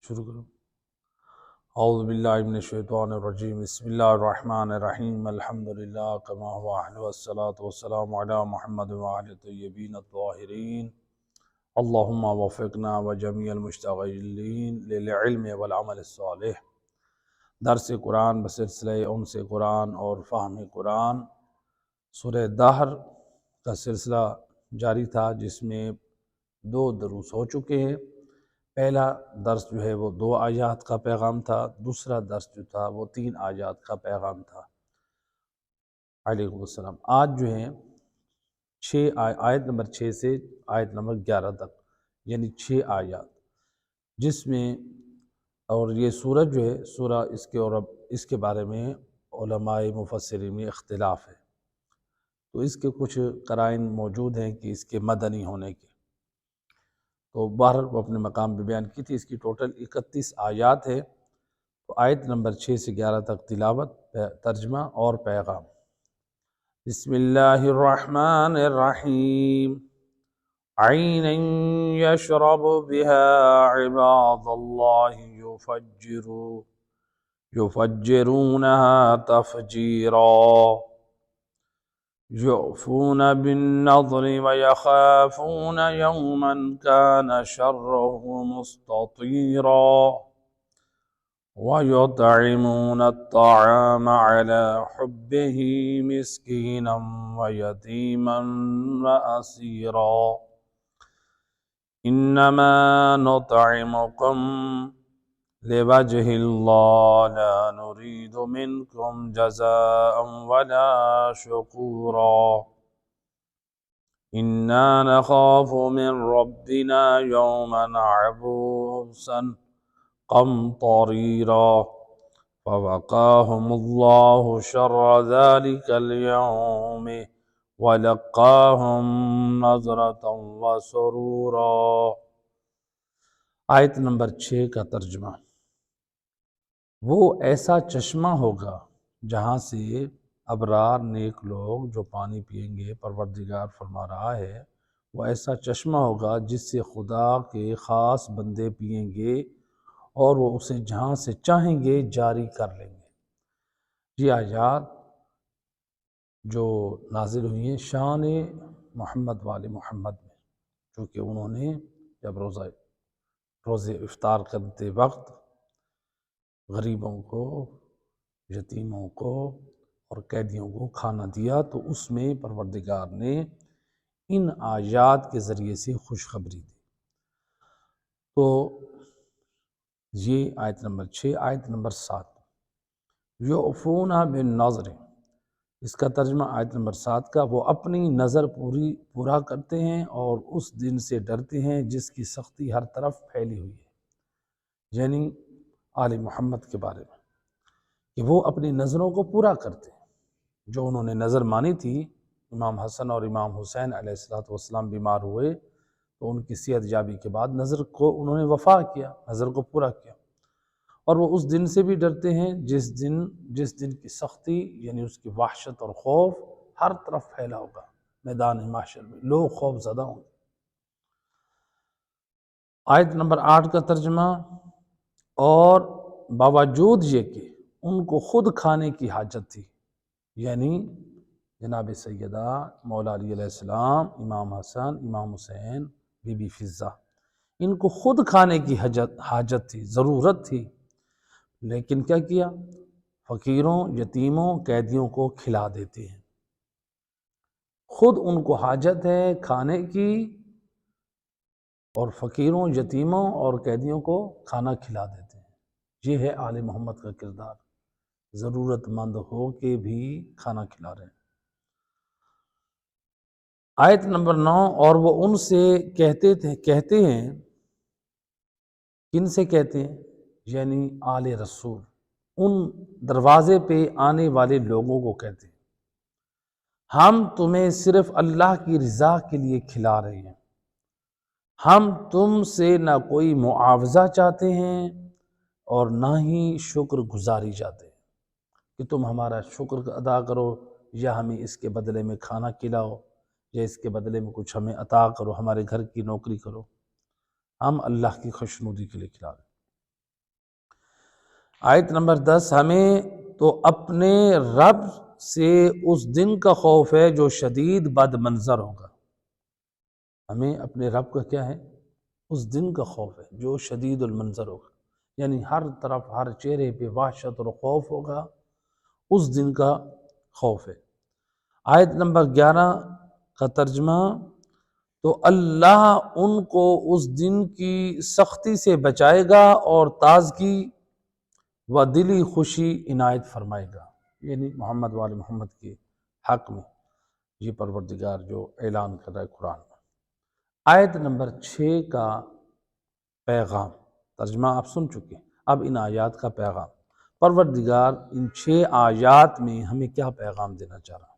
شروع کرو۔ اعوذ باللہ من الشیطان الرجیم، بسم اللہ الرحمن الرحیم، الحمدللہ کما هو اہل والصلاة والسلام علی محمد وعلی طیبین الطاہرین، اللہم وفقنا وجمیع المشتغلین للعلم والعمل الصالح۔ درس قرآن بسلسلہ انس قرآن اور فہم قرآن، سورہ دہر کا سلسلہ جاری تھا، جس میں 2 دروس ہو چکے ہیں۔ پہلا درس جو ہے وہ 2 آیات کا پیغام تھا، دوسرا درس جو تھا وہ 3 آیات کا پیغام تھا۔ علیکم السلام۔ آج جو ہے آیت نمبر 6 سے آیت نمبر 11 تک، یعنی 6 آیات، جس میں اور یہ سورج جو ہے سورہ اس کے بارے میں علماء مفسرین میں اختلاف ہے، تو اس کے کچھ قرائن موجود ہیں کہ اس کے مدنی ہونے کے، تو بہرحال وہ اپنے مقام پہ بیان کی تھی۔ اس کی ٹوٹل 31 آیات ہے، تو آیت نمبر 6 سے 11 تک تلاوت، ترجمہ اور پیغام۔ بسم اللہ الرحمن الرحیم، عینا یشرب بها عباد اللہ یفجرونها تفجیرا، يؤفون بالنظر ويخافون يوما كان شره مستطيرا، ويطعمون الطعام على حبه مسكينا ويتيما وأسيرا، إنما نطعمكم لوجه الله لا نريد منكم جزاء ولا شكورا، إنا نخاف من ربنا يوما عبوسا قمطريرا، فوقاهم الله شر ذلك اليوم ولقاهم نظرة وسرورا۔ آیت نمبر 6 کا ترجمہ۔ وہ ایسا چشمہ ہوگا جہاں سے ابرار نیک لوگ جو پانی پئیں گے، پروردگار فرما رہا ہے وہ ایسا چشمہ ہوگا جس سے خدا کے خاص بندے پئیں گے اور وہ اسے جہاں سے چاہیں گے جاری کر لیں گے۔ یہ آیات جو نازل ہوئی ہیں شان محمد والے محمد میں، چونکہ انہوں نے جب روزے افطار کرتے وقت غریبوں کو، یتیموں کو اور قیدیوں کو کھانا دیا، تو اس میں پروردگار نے ان آیات کے ذریعے سے خوشخبری دی۔ تو یہ آیت نمبر 6۔ آیت نمبر 7، یؤفون بالنظر، اس کا ترجمہ آیت نمبر 7 کا، وہ اپنی نظر پورا کرتے ہیں اور اس دن سے ڈرتے ہیں جس کی سختی ہر طرف پھیلی ہوئی ہے، یعنی آل محمد کے بارے میں، کہ وہ اپنی نظروں کو پورا کرتے ہیں۔ جو انہوں نے نظر مانی تھی، امام حسن اور امام حسین علیہ السلام بیمار ہوئے تو ان کی صحت یابی کے بعد نظر کو انہوں نے وفا کیا، نظر کو پورا کیا، اور وہ اس دن سے بھی ڈرتے ہیں جس دن کی سختی، یعنی اس کی وحشت اور خوف ہر طرف پھیلا ہوگا، میدان محشر میں لوگ خوف زدہ ہوں گے۔ آیت نمبر 8 کا ترجمہ، اور باوجود یہ کہ ان کو خود کھانے کی حاجت تھی، یعنی جناب سیدہ مولا علی علیہ السلام، امام حسن، امام حسین، بی بی فضہ، ان کو خود کھانے کی حاجت تھی، ضرورت تھی، لیکن کیا کیا؟ فقیروں، یتیموں، قیدیوں کو کھلا دیتے ہیں۔ خود ان کو حاجت ہے کھانے کی، اور فقیروں، یتیموں اور قیدیوں کو کھانا کھلا دیتے ہیں۔ یہ ہے آل محمد کا کردار، ضرورت مند ہو کے بھی کھانا کھلا رہے ہیں۔ آیت نمبر 9، اور وہ ان سے کہتے ہیں، کن سے کہتے ہیں؟ یعنی آل رسول، ان دروازے پہ آنے والے لوگوں کو کہتے ہیں، ہم تمہیں صرف اللہ کی رضا کے لیے کھلا رہے ہیں، ہم تم سے نہ کوئی معاوضہ چاہتے ہیں اور نہ ہی شکر گزاری چاہتے ہیں کہ تم ہمارا شکر ادا کرو یا ہمیں اس کے بدلے میں کھانا کھلاؤ یا اس کے بدلے میں کچھ ہمیں عطا کرو، ہمارے گھر کی نوکری کرو، ہم اللہ کی خوشنودی کے لیے کھلا رہے ہیں۔ آیت نمبر 10، ہمیں تو اپنے رب سے اس دن کا خوف ہے جو شدید بد منظر ہوگا۔ ہمیں اپنے رب کا کیا ہے؟ اس دن کا خوف ہے جو شدید المنظر ہوگا، یعنی ہر طرف ہر چہرے پہ وحشت اور خوف ہوگا، اس دن کا خوف ہے۔ آیت نمبر 11 کا ترجمہ، تو اللہ ان کو اس دن کی سختی سے بچائے گا اور تازگی و دلی خوشی عنایت فرمائے گا، یعنی محمد وآل محمد کے حق میں یہ پروردگار جو اعلان کر رہا ہے قرآن میں۔ آیت نمبر 6 کا پیغام، ترجمہ آپ سن چکے، اب ان آیات کا پیغام۔ پروردگار ان 6 آیات میں ہمیں کیا پیغام دینا چاہ رہا ہے؟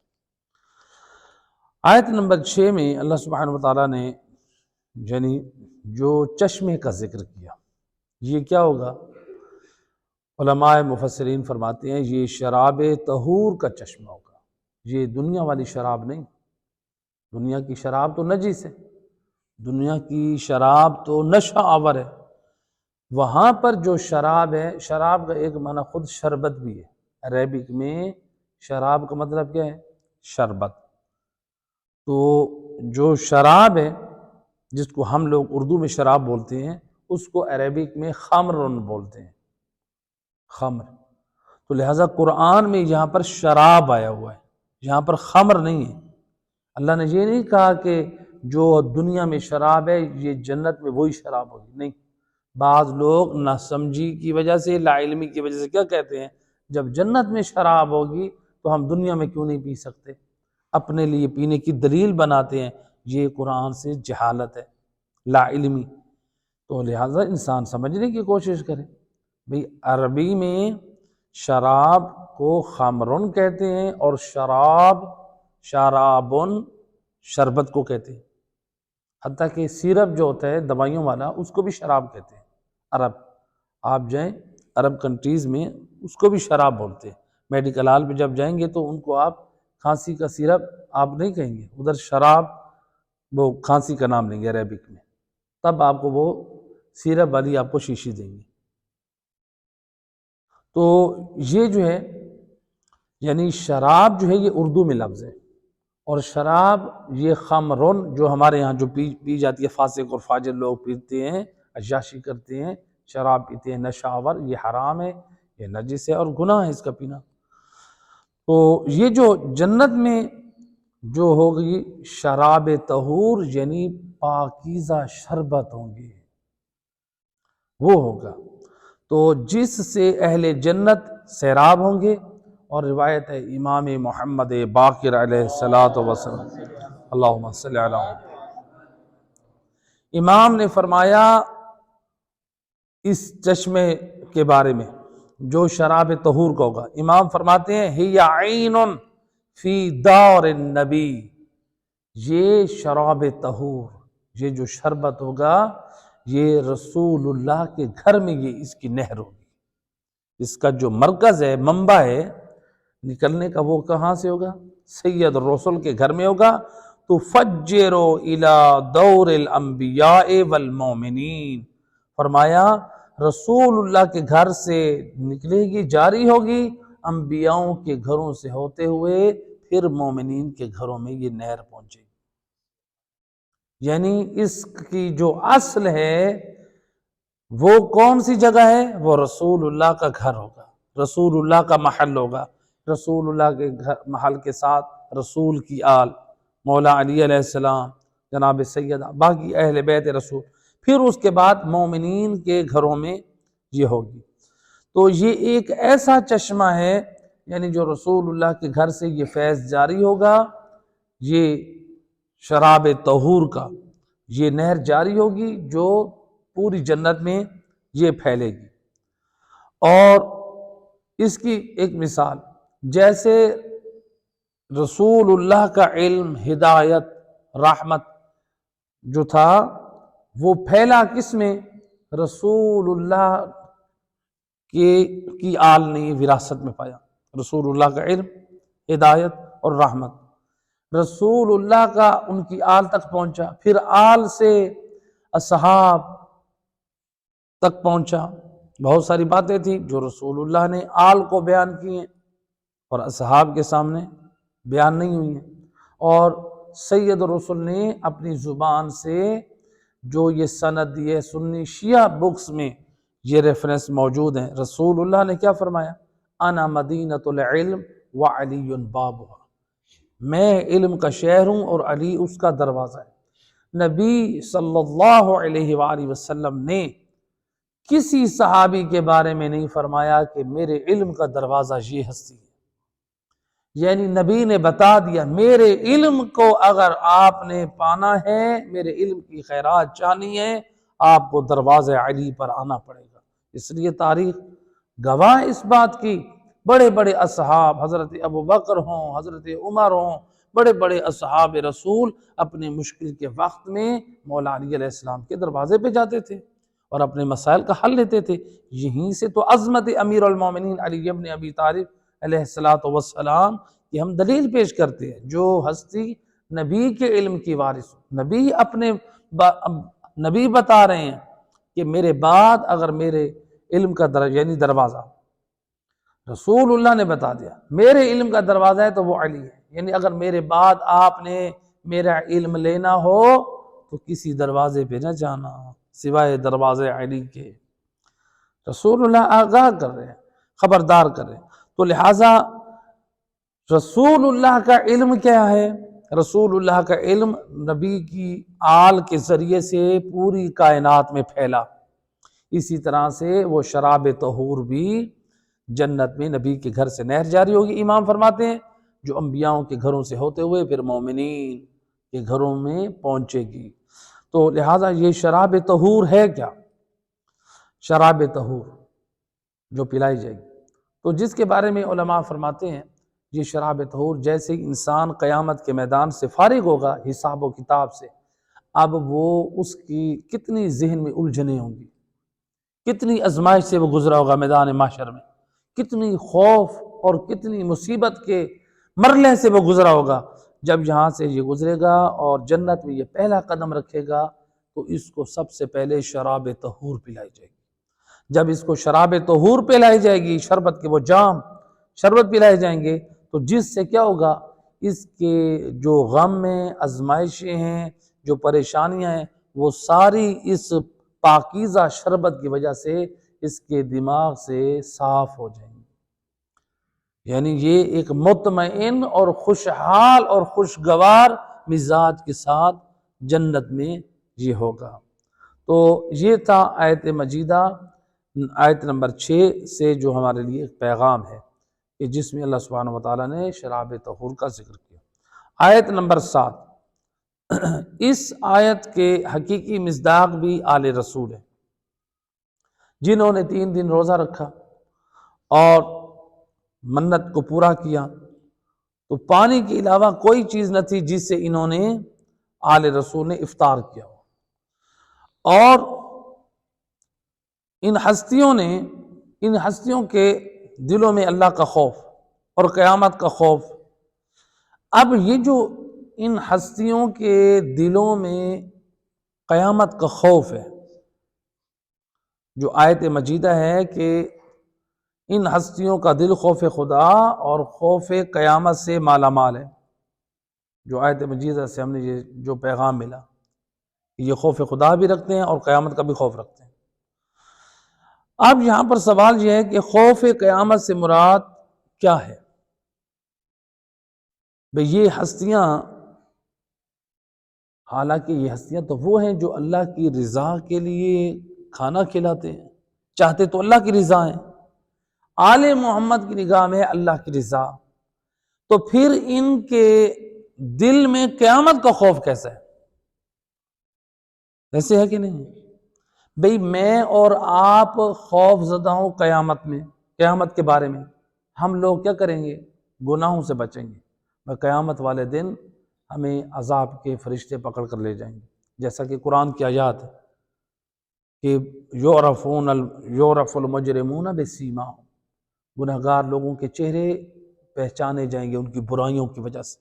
آیت نمبر 6 میں اللہ سبحانہ وتعالیٰ نے یعنی جو چشمے کا ذکر کیا، یہ کیا ہوگا؟ علماء مفسرین فرماتے ہیں یہ شراب طہور کا چشمہ ہوگا، یہ دنیا والی شراب نہیں۔ دنیا کی شراب تو نجس ہے، دنیا کی شراب تو نشہ آور ہے۔ وہاں پر جو شراب ہے، شراب کا ایک معنی خود شربت بھی ہے، عربک میں شراب کا مطلب کیا ہے؟ شربت۔ تو جو شراب ہے جس کو ہم لوگ اردو میں شراب بولتے ہیں، اس کو عربک میں خمرن بولتے ہیں، خمر۔ تو لہٰذا قرآن میں یہاں پر شراب آیا ہوا ہے، یہاں پر خمر نہیں ہے۔ اللہ نے یہ نہیں کہا کہ جو دنیا میں شراب ہے یہ جنت میں وہی شراب ہوگی، نہیں۔ بعض لوگ ناسمجھی کی وجہ سے، لا علمی کی وجہ سے کیا کہتے ہیں، جب جنت میں شراب ہوگی تو ہم دنیا میں کیوں نہیں پی سکتے، اپنے لیے پینے کی دلیل بناتے ہیں۔ یہ قرآن سے جہالت ہے، لا علمی۔ تو لہٰذا انسان سمجھنے کی کوشش کرے۔ بھئی عربی میں شراب کو خمرن کہتے ہیں اور شرابن شربت کو کہتے ہیں، حتیٰ کہ سیرپ جو ہوتا ہے دوائیوں والا اس کو بھی شراب کہتے ہیں۔ عرب آپ جائیں عرب کنٹریز میں اس کو بھی شراب بولتے ہیں۔ میڈیکل ہال پہ جب جائیں گے تو ان کو آپ کھانسی کا سیرپ آپ نہیں کہیں گے، ادھر شراب وہ کھانسی کا نام لیں گے عربک میں، تب آپ کو وہ سیرپ والی آپ کو شیشی دیں گے۔ تو یہ جو ہے یعنی شراب جو ہے یہ اردو میں لفظ ہے، اور شراب یہ خمرن جو ہمارے یہاں جو پی جاتی ہے، فاسق اور فاجر لوگ پیتے ہیں، عیاشی کرتے ہیں، شراب پیتے ہیں، نشہ آور، یہ حرام ہے، یہ نجس ہے اور گناہ ہے اس کا پینا۔ تو یہ جو جنت میں جو ہوگی شراب طہور یعنی پاکیزہ شربت ہوں گی، وہ ہوگا، تو جس سے اہل جنت سیراب ہوں گے۔ اور روایت ہے امام محمد باقر علیہ الصلوۃ والسلام، اللہم صلی علی محمد، امام نے فرمایا اس چشمے کے بارے میں جو شراب طہور کا ہوگا، امام فرماتے ہیں ہی عین فی دار النبی، یہ شراب طہور، یہ جو شربت ہوگا یہ رسول اللہ کے گھر میں یہ اس کی نہر ہوگی، اس کا جو مرکز ہے، منبع ہے نکلنے کا، وہ کہاں سے ہوگا؟ سید الرسل کے گھر میں ہوگا۔ تو فجروا الی دور الانبیاء والمؤمنین، فرمایا رسول اللہ کے گھر سے نکلے گی، جاری ہوگی، انبیاءوں کے گھروں سے ہوتے ہوئے پھر مومنین کے گھروں میں یہ نہر پہنچے گی۔ یعنی اس کی جو اصل ہے وہ کون سی جگہ ہے؟ وہ رسول اللہ کا گھر ہوگا، رسول اللہ کا محل ہوگا، رسول اللہ کے گھر محل کے ساتھ رسول کی آل، مولا علی علیہ السلام، جناب سیدہ، باقی اہل بیت رسول، پھر اس کے بعد مومنین کے گھروں میں یہ ہوگی۔ تو یہ ایک ایسا چشمہ ہے یعنی جو رسول اللہ کے گھر سے یہ فیض جاری ہوگا، یہ شراب طہور کا یہ نہر جاری ہوگی جو پوری جنت میں یہ پھیلے گی۔ اور اس کی ایک مثال، جیسے رسول اللہ کا علم، ہدایت، رحمت جو تھا وہ پھیلا کس میں؟ رسول اللہ کی آل نے وراثت میں پایا، رسول اللہ کا علم، ہدایت اور رحمت رسول اللہ کا ان کی آل تک پہنچا، پھر آل سے اصحاب تک پہنچا، بہت ساری باتیں تھیں جو رسول اللہ نے آل کو بیان کی ہیں اور اصحاب کے سامنے بیان نہیں ہوئی ہیں، اور سید الرسل نے اپنی زبان سے جو یہ سند یہ سنی شیعہ بکس میں یہ ریفرنس موجود ہیں، رسول اللہ نے کیا فرمایا؟ انا مدینۃ العلم وعلی بابها، میں علم کا شہر ہوں اور علی اس کا دروازہ ہے۔ نبی صلی اللہ علیہ وآلہ وسلم نے کسی صحابی کے بارے میں نہیں فرمایا کہ میرے علم کا دروازہ یہ ہستی ہے، یعنی نبی نے بتا دیا میرے علم کو اگر آپ نے پانا ہے، میرے علم کی خیرات چاہنی ہے، آپ کو دروازہ علی پر آنا پڑے گا۔ اس لیے تاریخ گواہ اس بات کی، بڑے بڑے اصحاب، حضرت ابوبکر ہوں، حضرت عمر ہوں، بڑے بڑے اصحاب رسول اپنے مشکل کے وقت میں مولا علی علیہ السلام کے دروازے پہ جاتے تھے اور اپنے مسائل کا حل لیتے تھے۔ یہیں سے تو عظمت امیر المومنین علی ابن ابی طالب علیہ السلام کی ہم دلیل پیش کرتے ہیں، جو ہستی نبی کے علم کی وارث ہو، نبی بتا رہے ہیں کہ میرے بعد اگر میرے علم کا یعنی دروازہ رسول اللہ نے بتا دیا میرے علم کا دروازہ ہے تو وہ علی ہے، یعنی اگر میرے بعد آپ نے میرا علم لینا ہو تو کسی دروازے پہ نہ جانا سوائے دروازے علی کے۔ رسول اللہ آگاہ کر رہے ہیں، خبردار کر رہے ہیں۔ تو لہٰذا رسول اللہ کا علم کیا ہے؟ رسول اللہ کا علم نبی کی آل کے ذریعے سے پوری کائنات میں پھیلا، اسی طرح سے وہ شراب طہور بھی جنت میں نبی کے گھر سے نہر جاری ہوگی، امام فرماتے ہیں، جو انبیاءوں کے گھروں سے ہوتے ہوئے پھر مومنین کے گھروں میں پہنچے گی۔ تو لہٰذا یہ شراب طہور ہے کیا؟ شراب طہور جو پلائی جائے گی، تو جس کے بارے میں علماء فرماتے ہیں یہ شراب طہور جیسے انسان قیامت کے میدان سے فارغ ہوگا حساب و کتاب سے، اب وہ اس کی کتنی ذہن میں الجھنیں ہوں گی، کتنی آزمائش سے وہ گزرا ہوگا میدان محشر میں، کتنی خوف اور کتنی مصیبت کے مرحلے سے وہ گزرا ہوگا۔ جب یہاں سے یہ گزرے گا اور جنت میں یہ پہلا قدم رکھے گا تو اس کو سب سے پہلے شراب طہور پلائی جائے گی۔ جب اس کو شراب طہور پلائی جائے گی، شربت کے وہ جام شربت پلائے جائیں گے، تو جس سے کیا ہوگا، اس کے جو غم میں آزمائشیں ہیں، جو پریشانیاں ہیں، وہ ساری اس پاکیزہ شربت کی وجہ سے اس کے دماغ سے صاف ہو جائیں گے، یعنی یہ ایک مطمئن اور خوشحال اور خوشگوار مزاج کے ساتھ جنت میں یہ ہوگا۔ تو یہ تھا آیت مجیدہ آیت نمبر 6 سے جو ہمارے لیے ایک پیغام ہے کہ جس میں اللہ سبحانہ وتعالیٰ نے شراب طہور کا ذکر کیا۔ آیت نمبر 7، اس آیت کے حقیقی مصداق بھی آل رسول ہیں، جنہوں نے 3 دن روزہ رکھا اور منت کو پورا کیا، تو پانی کے علاوہ کوئی چیز نہ تھی جس سے انہوں نے آل رسول نے افطار کیا ہو، اور ان ہستیوں کے دلوں میں اللہ کا خوف اور قیامت کا خوف۔ اب یہ جو ان ہستیوں کے دلوں میں قیامت کا خوف ہے، جو آیت مجیدہ ہے کہ ان ہستیوں کا دل خوف خدا اور خوف قیامت سے مالا مال ہے، جو آیت مجیدہ سے ہم نے یہ جو پیغام ملا، یہ خوف خدا بھی رکھتے ہیں اور قیامت کا بھی خوف رکھتے ہیں۔ اب یہاں پر سوال یہ ہے کہ خوف قیامت سے مراد کیا ہے؟ بھئی یہ ہستیاں، حالانکہ یہ ہستیاں تو وہ ہیں جو اللہ کی رضا کے لیے کھانا کھلاتے ہیں، چاہتے تو اللہ کی رضا ہیں، آل محمد کی نگاہ میں اللہ کی رضا، تو پھر ان کے دل میں قیامت کا خوف کیسا ہے؟ ایسے ہے کہ نہیں؟ بھئی میں اور آپ خوف زدہ ہوں قیامت کے بارے میں، ہم لوگ کیا کریں گے؟ گناہوں سے بچیں گے، قیامت والے دن ہمیں عذاب کے فرشتے پکڑ کر لے جائیں گے، جیسا کہ قرآن کی آیات ہے کہ یعرف المجرمون بسیماہم، گنہگار لوگوں کے چہرے پہچانے جائیں گے ان کی برائیوں کی وجہ سے،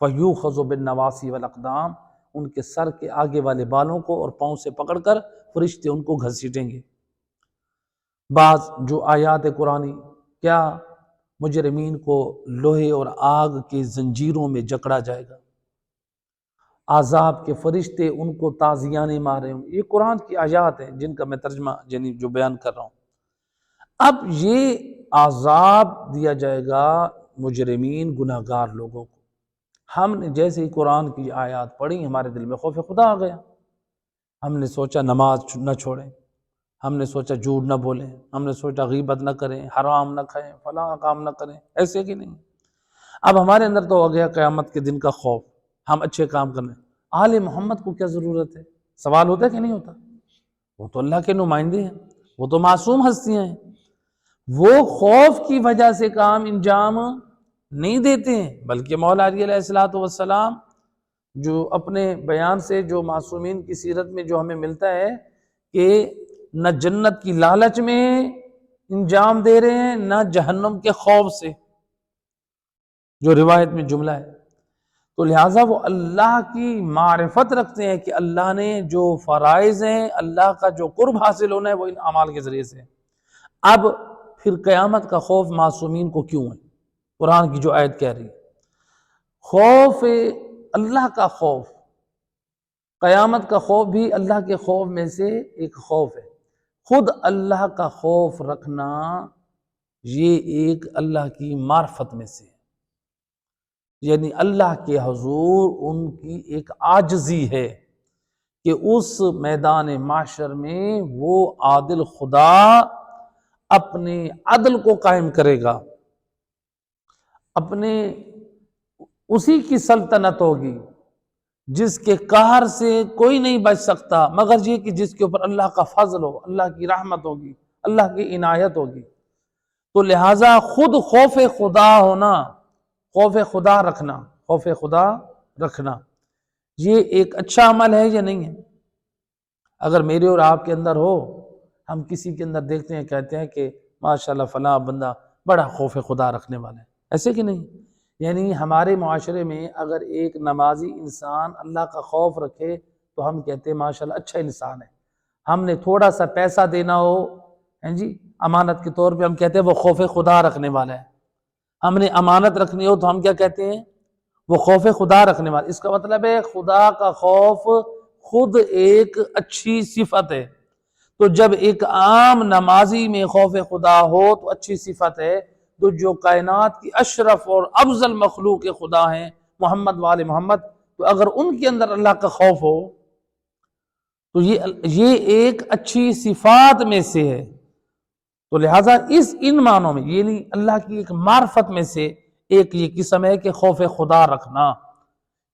فیوخذ بالنواصی والاقدام، ان کے سر کے آگے والے بالوں کو اور پاؤں سے پکڑ کر فرشتے ان کو گھسیٹیں گے۔ بعض جو آیات قرآنی، کیا مجرمین کو لوہے اور آگ کی زنجیروں میں جکڑا جائے گا، عذاب کے فرشتے ان کو تازیانے مارے ہوں۔ یہ قرآن کی آیات ہیں جن کا میں ترجمہ یعنی جو بیان کر رہا ہوں۔ اب یہ عذاب دیا جائے گا مجرمین گناہگار لوگوں کو۔ ہم نے جیسے ہی قرآن کی آیات پڑھی ہمارے دل میں خوف خدا آ گیا، ہم نے سوچا نماز نہ چھوڑیں، ہم نے سوچا جھوٹ نہ بولیں، ہم نے سوچا غیبت نہ کریں، حرام نہ کھائیں، فلاں کام نہ کریں، ایسے کہ نہیں۔ اب ہمارے اندر تو ہو گیا قیامت کے دن کا خوف، ہم اچھے کام کرنے۔ آل محمد کو کیا ضرورت ہے؟ سوال ہوتا ہے کہ نہیں ہوتا؟ وہ تو اللہ کے نمائندے ہیں، وہ تو معصوم ہستیاں ہیں، وہ خوف کی وجہ سے کام انجام نہیں دیتے ہیں، بلکہ مولا علی علیہ السلام جو اپنے بیان سے جو معصومین کی سیرت میں جو ہمیں ملتا ہے کہ نہ جنت کی لالچ میں انجام دے رہے ہیں نہ جہنم کے خوف سے، جو روایت میں جملہ ہے۔ تو لہٰذا وہ اللہ کی معرفت رکھتے ہیں کہ اللہ نے جو فرائض ہیں، اللہ کا جو قرب حاصل ہونا ہے وہ ان اعمال کے ذریعے سے۔ اب پھر قیامت کا خوف معصومین کو کیوں ہے؟ قرآن کی جو آیت کہہ رہی ہے خوف اللہ کا خوف، قیامت کا خوف بھی اللہ کے خوف میں سے ایک خوف ہے۔ خود اللہ کا خوف رکھنا یہ ایک اللہ کی معرفت میں سے ہے، یعنی اللہ کے حضور ان کی ایک عاجزی ہے کہ اس میدان معاشر میں وہ عادل خدا اپنے عدل کو قائم کرے گا، اپنے اسی کی سلطنت ہوگی جس کے قہر سے کوئی نہیں بچ سکتا مگر یہ کہ جس کے اوپر اللہ کا فضل ہو، اللہ کی رحمت ہوگی، اللہ کی عنایت ہوگی۔ تو لہٰذا خود خوف خدا ہونا، خوف خدا رکھنا یہ ایک اچھا عمل ہے یا نہیں ہے؟ اگر میرے اور آپ کے اندر ہو، ہم کسی کے اندر دیکھتے ہیں کہتے ہیں کہ ماشاءاللہ فلاں بندہ بڑا خوف خدا رکھنے والا ہے، ایسے کہ نہیں؟ یعنی ہمارے معاشرے میں اگر ایک نمازی انسان اللہ کا خوف رکھے تو ہم کہتے ہیں ماشاءاللہ اچھا انسان ہے۔ ہم نے تھوڑا سا پیسہ دینا ہو جی امانت کے طور پہ، ہم کہتے ہیں وہ خوف خدا رکھنے والا ہے۔ ہم نے امانت رکھنی ہو تو ہم کیا کہتے ہیں؟ وہ خوف خدا رکھنے والا۔ اس کا مطلب ہے خدا کا خوف خود ایک اچھی صفت ہے۔ تو جب ایک عام نمازی میں خوف خدا ہو تو اچھی صفت ہے، تو جو کائنات کی اشرف اور افضل مخلوق خدا ہیں محمد وآل محمد، تو اگر ان کے اندر اللہ کا خوف ہو تو یہ ایک اچھی صفات میں سے ہے۔ تو لہٰذا ان معنوں میں یعنی اللہ کی ایک معرفت میں سے ایک یہ قسم ہے کہ خوف خدا رکھنا،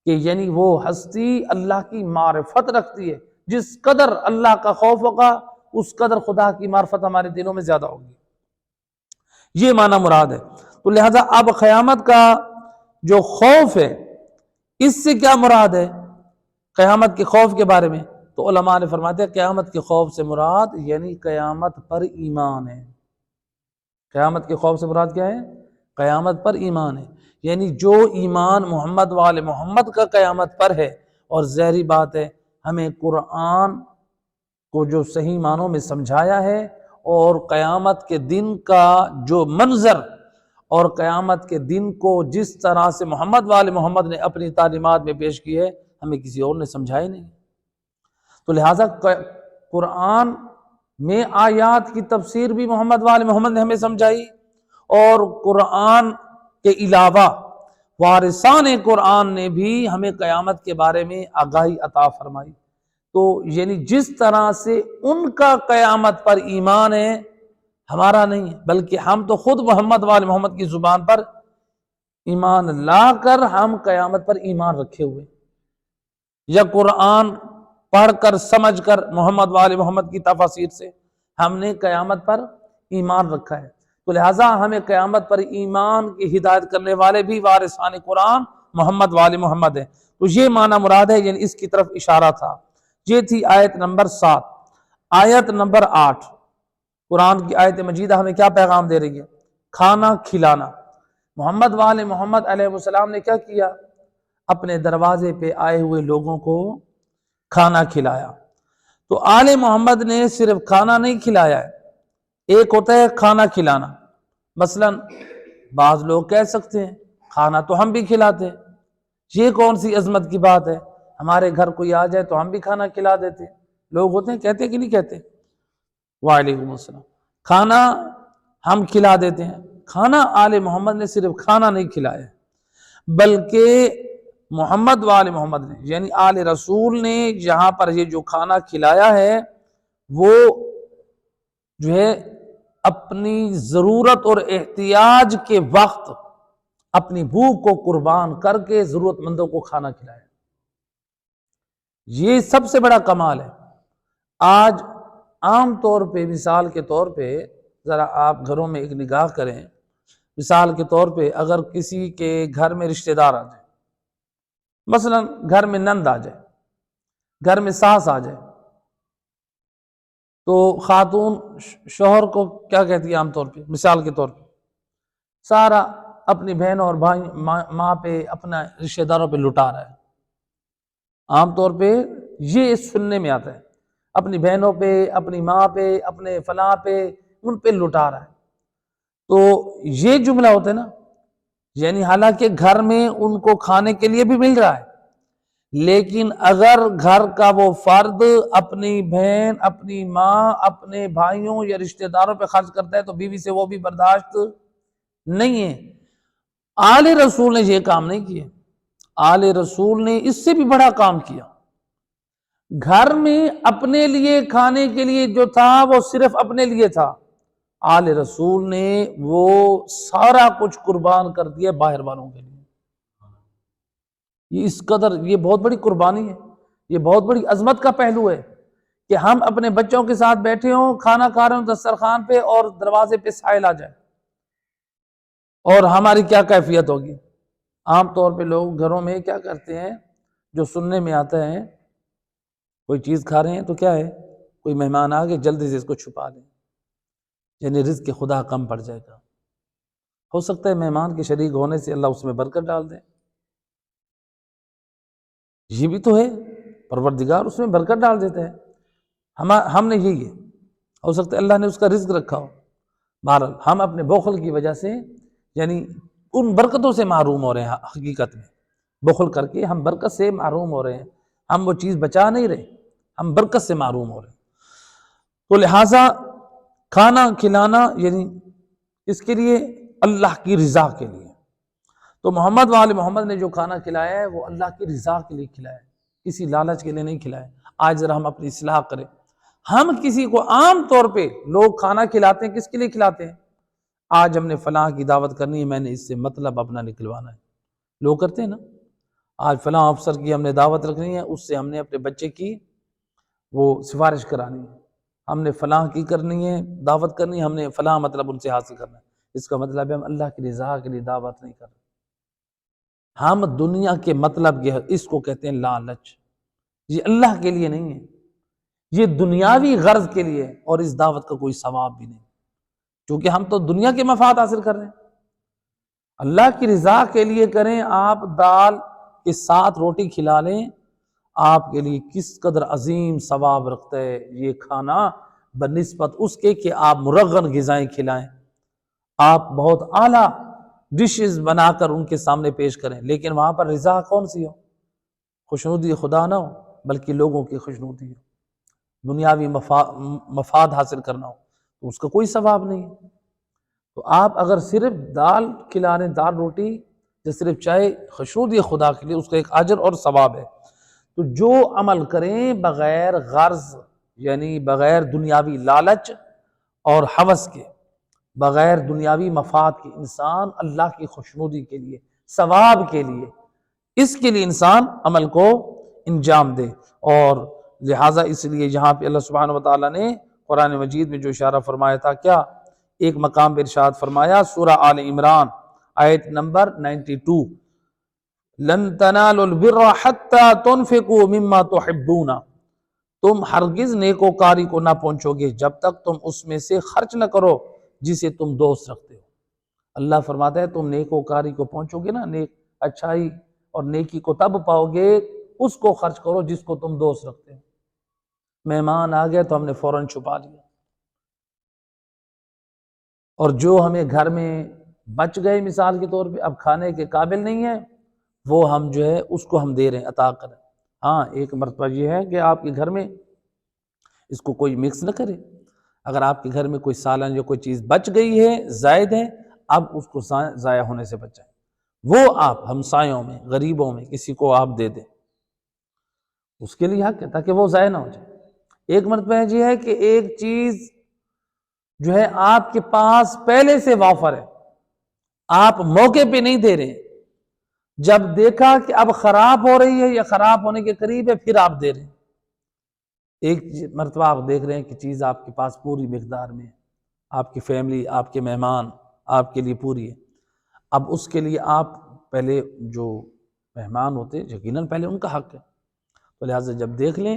کہ یعنی وہ ہستی اللہ کی معرفت رکھتی ہے، جس قدر اللہ کا خوف ہوگا اس قدر خدا کی معرفت ہمارے دلوں میں زیادہ ہوگی، یہ معنی مراد ہے۔ تو لہٰذا اب قیامت کا جو خوف ہے اس سے کیا مراد ہے قیامت کے خوف کے بارے میں؟ تو علماء نے فرماتے ہیں قیامت کے خوف سے مراد یعنی قیامت پر ایمان ہے۔ قیامت کے خوف سے مراد کیا ہے؟ قیامت پر ایمان ہے، یعنی جو ایمان محمد وآل محمد کا قیامت پر ہے۔ اور ظاہری بات ہے ہمیں قرآن کو جو صحیح معنوں میں سمجھایا ہے اور قیامت کے دن کا جو منظر اور قیامت کے دن کو جس طرح سے محمد وآل محمد نے اپنی تعلیمات میں پیش کی ہے ہمیں کسی اور نے سمجھائی نہیں۔ تو لہٰذا قرآن میں آیات کی تفسیر بھی محمد وآل محمد نے ہمیں سمجھائی، اور قرآن کے علاوہ وارثان قرآن نے بھی ہمیں قیامت کے بارے میں آگاہی عطا فرمائی۔ تو یعنی جس طرح سے ان کا قیامت پر ایمان ہے ہمارا نہیں ہے، بلکہ ہم تو خود محمد وآل محمد کی زبان پر ایمان لا کر ہم قیامت پر ایمان رکھے ہوئے، یا قرآن پڑھ کر سمجھ کر محمد وآل محمد کی تفاسیر سے ہم نے قیامت پر ایمان رکھا ہے۔ تو لہٰذا ہمیں قیامت پر ایمان کی ہدایت کرنے والے بھی وارثان قرآن محمد وآل محمد ہیں۔ تو یہ معنی مراد ہے، یعنی اس کی طرف اشارہ تھا۔ یہ تھی آیت نمبر 7۔ آیت نمبر 8 قرآن کی آیت مجیدہ ہمیں کیا پیغام دے رہی ہے؟ کھانا کھلانا۔ محمد وآل محمد علیہ السلام نے کیا کیا؟ اپنے دروازے پہ آئے ہوئے لوگوں کو کھانا کھلایا۔ تو آل محمد نے صرف کھانا نہیں کھلایا ہے ایک ہوتا ہے کھانا کھلانا، مثلا بعض لوگ کہہ سکتے ہیں کھانا تو ہم بھی کھلاتے ہیں، یہ کون سی عظمت کی بات ہے، ہمارے گھر کوئی آ جائے تو ہم بھی کھانا کھلا دیتے ہیں۔ لوگ ہوتے ہیں کہتے ہیں کہ نہیں کہتے؟ وعلیکم السلام۔ کھانا ہم کھلا دیتے ہیں، کھانا آل محمد نے صرف کھانا نہیں کھلایا بلکہ محمد و آل محمد نے یعنی آل رسول نے یہاں پر یہ جو کھانا کھلایا ہے وہ جو ہے اپنی ضرورت اور احتیاج کے وقت اپنی بھوک کو قربان کر کے ضرورت مندوں کو کھانا کھلایا۔ یہ سب سے بڑا کمال ہے۔ آج عام طور پہ مثال کے طور پہ ذرا آپ گھروں میں ایک نگاہ کریں، مثال کے طور پہ اگر کسی کے گھر میں رشتہ دار آ جائے، مثلا گھر میں نند آ جائے، گھر میں ساس آ جائے، تو خاتون شوہر کو کیا کہتی ہے عام طور پہ؟ مثال کے طور پہ سارا اپنی بہنوں اور بھائی ماں پہ اپنا رشتہ داروں پہ لٹا رہا ہے۔ عام طور پہ یہ سننے میں آتا ہے، اپنی بہنوں پہ، اپنی ماں پہ، اپنے فلاں پہ، ان پہ لٹا رہا ہے۔ تو یہ جملہ ہوتا ہے نا، یعنی حالانکہ گھر میں ان کو کھانے کے لیے بھی مل رہا ہے، لیکن اگر گھر کا وہ فرد اپنی بہن، اپنی ماں، اپنے بھائیوں یا رشتہ داروں پہ خرچ کرتا ہے تو بیوی سے وہ بھی برداشت نہیں ہے۔ آل رسول نے یہ کام نہیں کیا، آل رسول نے اس سے بھی بڑا کام کیا۔ گھر میں اپنے لیے کھانے کے لیے جو تھا وہ صرف اپنے لیے تھا، آل رسول نے وہ سارا کچھ قربان کر دیا باہر والوں کے لیے۔ یہ اس قدر یہ بہت بڑی قربانی ہے، یہ بہت بڑی عظمت کا پہلو ہے کہ ہم اپنے بچوں کے ساتھ بیٹھے ہوں، کھانا کھا رہے ہوں دسترخوان پہ اور دروازے پہ سائل آ جائے، اور ہماری کیا کیفیت ہوگی؟ عام طور پہ لوگ گھروں میں کیا کرتے ہیں، جو سننے میں آتا ہے، کوئی چیز کھا رہے ہیں تو کیا ہے، کوئی مہمان آ گئے جلدی سے اس کو چھپا دیں، یعنی رزق خدا کم پڑ جائے گا۔ ہو سکتا ہے مہمان کے شریک ہونے سے اللہ اس میں برکت ڈال دے، یہ بھی تو ہے، پروردگار اس میں برکت ڈال دیتا ہے۔ ہم نے یہی ہے، ہو سکتا ہے اللہ نے اس کا رزق رکھا ہو، بہرحال ہم اپنے بخل کی وجہ سے یعنی ان برکتوں سے محروم ہو رہے ہیں۔ حقیقت میں بخل کر کے ہم برکت سے محروم ہو رہے ہیں، ہم وہ چیز بچا نہیں رہے، ہم برکت سے محروم ہو رہے ہیں۔ تو لہٰذا کھانا کھلانا یعنی اس کے لیے اللہ کی رضا کے لیے، تو محمد و آل محمد نے جو کھانا کھلایا ہے وہ اللہ کی رضا کے لیے کھلایا ہے، کسی لالچ کے لیے نہیں کھلایا۔ آج ذرا ہم اپنی اصلاح کریں، ہم کسی کو عام طور پہ لوگ کھانا کھلاتے ہیں، کس کے لیے کھلاتے ہیں؟ آج ہم نے فلاں کی دعوت کرنی ہے، میں نے اس سے مطلب اپنا نکلوانا ہے، لوگ کرتے ہیں نا۔ آج فلاں افسر کی ہم نے دعوت رکھنی ہے، اس سے ہم نے اپنے بچے کی وہ سفارش کرانی ہے، ہم نے فلاں کی کرنی ہے، دعوت کرنی ہے، ہم نے فلاں مطلب ان سے حاصل کرنا ہے۔ اس کا مطلب ہے ہم اللہ کی رضا کے لیے دعوت نہیں کر رہے، ہم دنیا کے مطلب کے، اس کو کہتے ہیں لالچ۔ یہ اللہ کے لیے نہیں ہے، یہ دنیاوی غرض کے لیے، اور اس دعوت کا کوئی ثواب بھی نہیں، کیونکہ ہم تو دنیا کے مفاد حاصل کر رہے ہیں۔ اللہ کی رضا کے لیے کریں، آپ دال کے ساتھ روٹی کھلا لیں، آپ کے لیے کس قدر عظیم ثواب رکھتا ہے یہ کھانا بنسبت اس کے کہ آپ مرغن غذائیں کھلائیں، آپ بہت اعلیٰ ڈشز بنا کر ان کے سامنے پیش کریں، لیکن وہاں پر رضا کون سی ہو؟ خوشنودی خدا نہ ہو بلکہ لوگوں کی خوشنودی ہو، دنیاوی مفاد حاصل کرنا ہو، تو اس کا کوئی ثواب نہیں ہے۔ تو آپ اگر صرف دال کھلا رہے ہیں، دال روٹی یا صرف چائے خوشنودی خدا کے لیے، اس کا ایک اجر اور ثواب ہے۔ تو جو عمل کریں بغیر غرض یعنی بغیر دنیاوی لالچ اور ہوس کے، بغیر دنیاوی مفاد کے، انسان اللہ کی خوشنودی کے لیے، ثواب کے لیے، اس کے لیے انسان عمل کو انجام دے۔ اور لہٰذا اس لیے یہاں پہ اللہ سبحانہ وتعالیٰ نے قرآن مجید میں جو اشارہ فرمایا تھا، کیا ایک مقام پہ ارشاد فرمایا، سورہ آل عمران آیت نمبر 92، لن تنالوا البر حتى تنفقوا مما تحبون، تم ہرگز نیکوکاری کو نہ پہنچو گے جب تک تم اس میں سے خرچ نہ کرو جسے تم دوست رکھتے ہو۔ اللہ فرماتا ہے تم نیکوکاری کو پہنچو گے نا، نیک اچھائی اور نیکی کو تب پاؤ گے، اس کو خرچ کرو جس کو تم دوست رکھتے ہو۔ مہمان آ گئے تو ہم نے فوراً چھپا لیا، اور جو ہمیں گھر میں بچ گئے مثال کے طور پہ اب کھانے کے قابل نہیں ہے، وہ ہم جو ہے اس کو ہم دے رہے ہیں، عطا کریں۔ ہاں ایک مرتبہ یہ ہے کہ آپ کے گھر میں اس کو کوئی مکس نہ کرے۔ اگر آپ کے گھر میں کوئی سالن یا کوئی چیز بچ گئی ہے، زائد ہے، اب اس کو ضائع ہونے سے بچائیں، وہ آپ ہمسایوں میں، غریبوں میں کسی کو آپ دے دیں، اس کے لیے حق ہے تاکہ وہ ضائع نہ ہو جائے۔ ایک مرتبہ یہ ہے کہ ایک چیز جو ہے آپ کے پاس پہلے سے وافر ہے، آپ موقع پہ نہیں دے رہے، جب دیکھا کہ اب خراب ہو رہی ہے یا خراب ہونے کے قریب ہے پھر آپ دے رہے ہیں۔ ایک مرتبہ آپ دیکھ رہے ہیں کہ چیز آپ کے پاس پوری مقدار میں، آپ کی فیملی، آپ کے مہمان آپ کے لیے پوری ہے، اب اس کے لیے آپ پہلے جو مہمان ہوتے یقیناً پہلے ان کا حق ہے، تو لہٰذا جب دیکھ لیں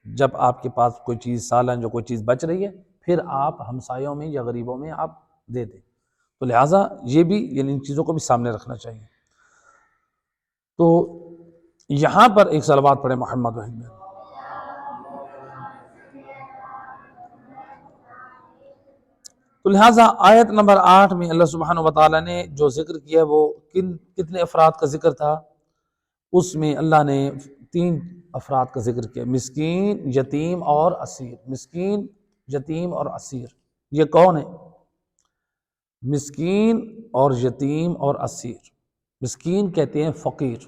جب آپ کے پاس کوئی چیز سالن جو کوئی چیز بچ رہی ہے پھر آپ ہمسایوں میں یا غریبوں میں آپ دے دیں، تو لہٰذا یہ بھی یعنی ان چیزوں کو بھی سامنے رکھنا چاہیے۔ تو یہاں پر ایک صلوات پڑھیں محمد وحید میں۔ تو لہٰذا آیت نمبر 8 میں اللہ سبحانہ وتعالیٰ نے جو ذکر کیا وہ کتنے افراد کا ذکر تھا؟ اس میں اللہ نے 3 افراد کا ذکر کیا، مسکین، یتیم اور اسیر۔ مسکین، یتیم اور اسیر، یہ کون ہے؟ مسکین اور یتیم اور اسیر۔ مسکین کہتے ہیں فقیر،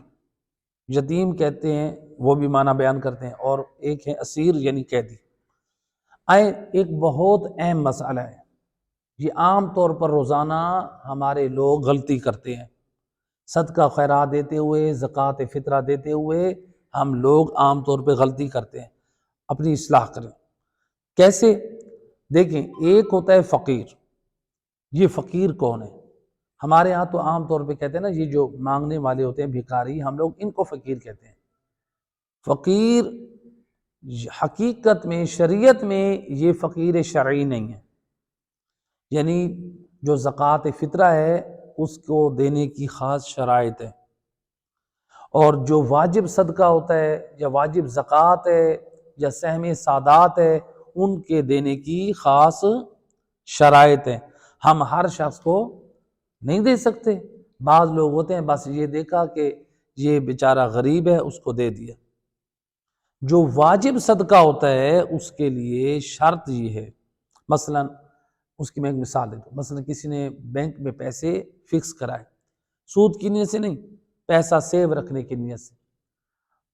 یتیم کہتے ہیں وہ بھی معنی بیان کرتے ہیں، اور ایک ہے اسیر یعنی قیدی۔ ایک بہت اہم مسئلہ ہے، یہ عام طور پر روزانہ ہمارے لوگ غلطی کرتے ہیں، صدقہ خیرات دیتے ہوئے، زکوٰۃ فطرہ دیتے ہوئے ہم لوگ عام طور پہ غلطی کرتے ہیں، اپنی اصلاح کریں۔ کیسے؟ دیکھیں، ایک ہوتا ہے فقیر۔ یہ فقیر کون ہے؟ ہمارے ہاں تو عام طور پہ کہتے ہیں نا، یہ جو مانگنے والے ہوتے ہیں بھکاری، ہم لوگ ان کو فقیر کہتے ہیں۔ فقیر حقیقت میں شریعت میں یہ فقیر شرعی نہیں ہے، یعنی جو زکوٰۃ فطرہ ہے اس کو دینے کی خاص شرائط ہے، اور جو واجب صدقہ ہوتا ہے یا واجب زکوٰۃ ہے یا سہم سادات ہے ان کے دینے کی خاص شرائط ہے۔ ہم ہر شخص کو نہیں دے سکتے، بعض لوگ ہوتے ہیں بس یہ دیکھا کہ یہ بیچارہ غریب ہے اس کو دے دیا۔ جو واجب صدقہ ہوتا ہے اس کے لیے شرط یہ ہے، مثلا اس کی میں ایک مثال دیتا ہوں، مثلا کسی نے بینک میں پیسے فکس کرائے، سود کی نیت سے نہیں، پیسہ سیو رکھنے کی نیت سے۔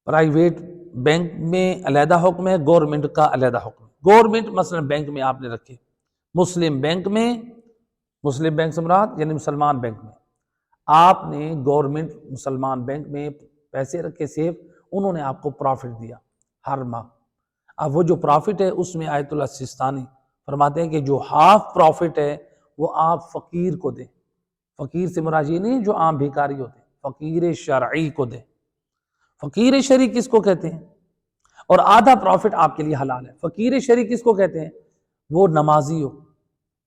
پرائیویٹ بینک میں علیحدہ حکم ہے، گورنمنٹ کا علیحدہ حکم ہے۔ گورنمنٹ مثلا بینک میں آپ نے رکھے، مسلم بینک میں، مسلم بینک سے مراد یعنی مسلمان بینک میں آپ نے گورنمنٹ مسلمان بینک میں پیسے رکھے سیو، انہوں نے آپ کو پروفٹ دیا ہر ماہ۔ اب وہ جو پروفٹ ہے اس میں آیت اللہ سستانی فرماتے ہیں کہ جو ہاف پروفٹ ہے وہ آپ فقیر کو دیں۔ فقیر سے مراد یہ نہیں جو عام بھیکاری ہوتے، فقیر شرعی کو دیں۔ فقیر شرعی کس کو کہتے ہیں؟ اور آدھا پروفٹ آپ کے لیے حلال ہے۔ فقیر شرعی کس کو کہتے ہیں؟ وہ نمازی ہو،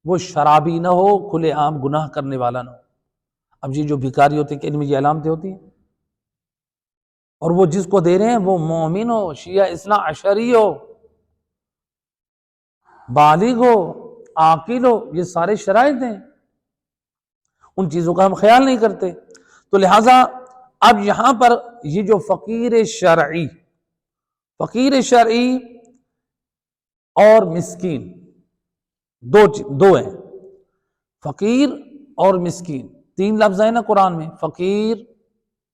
وہ شرابی نہ ہو، کھلے عام گناہ کرنے والا نہ ہو۔ اب یہ جو بھیکاری ہوتے ہیں کہ ان میں یہ علامتیں ہوتی ہیں، اور وہ جس کو دے رہے ہیں وہ مومن ہو، شیعہ اثنا عشری ہو، بالغ ہو، عاقل ہو، یہ سارے شرائط ہیں، ان چیزوں کا ہم خیال نہیں کرتے۔ تو لہٰذا اب یہاں پر یہ جو فقیر شرعی اور مسکین دو ہیں، فقیر اور مسکین، 3 لفظ ہیں نا قرآن میں، فقیر،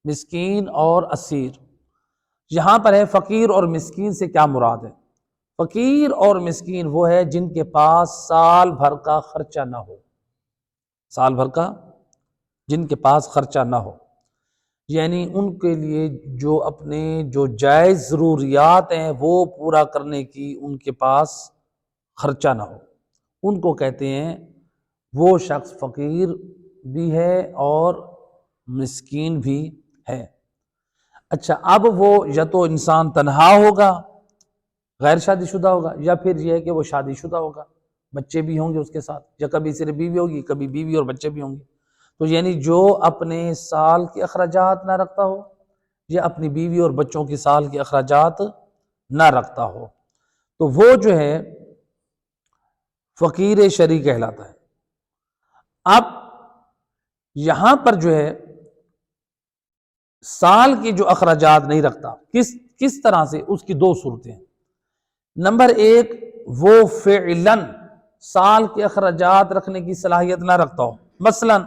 مسکین اور اسیر۔ یہاں پر ہے فقیر اور مسکین سے کیا مراد ہے؟ فقیر اور مسکین وہ ہے جن کے پاس سال بھر کا خرچہ نہ ہو، سال بھر کا جن کے پاس خرچہ نہ ہو، یعنی ان کے لیے جو اپنے جو جائز ضروریات ہیں وہ پورا کرنے کی ان کے پاس خرچہ نہ ہو، ان کو کہتے ہیں وہ شخص فقیر بھی ہے اور مسکین بھی ہے۔ اچھا، اب وہ یا تو انسان تنہا ہوگا، غیر شادی شدہ ہوگا، یا پھر یہ ہے کہ وہ شادی شدہ ہوگا، بچے بھی ہوں گے اس کے ساتھ، یا کبھی صرف بیوی ہوگی، کبھی بیوی اور بچے بھی ہوں گے۔ تو یعنی جو اپنے سال کے اخراجات نہ رکھتا ہو یا اپنی بیوی اور بچوں کی سال کے اخراجات نہ رکھتا ہو، تو وہ جو ہے فقیر شرعی کہلاتا ہے۔ اب یہاں پر جو ہے سال کے جو اخراجات نہیں رکھتا، کس طرح سے، اس کی دو صورتیں ہیں۔ نمبر ایک، وہ فعلاً سال کے اخراجات رکھنے کی صلاحیت نہ رکھتا ہو، مثلا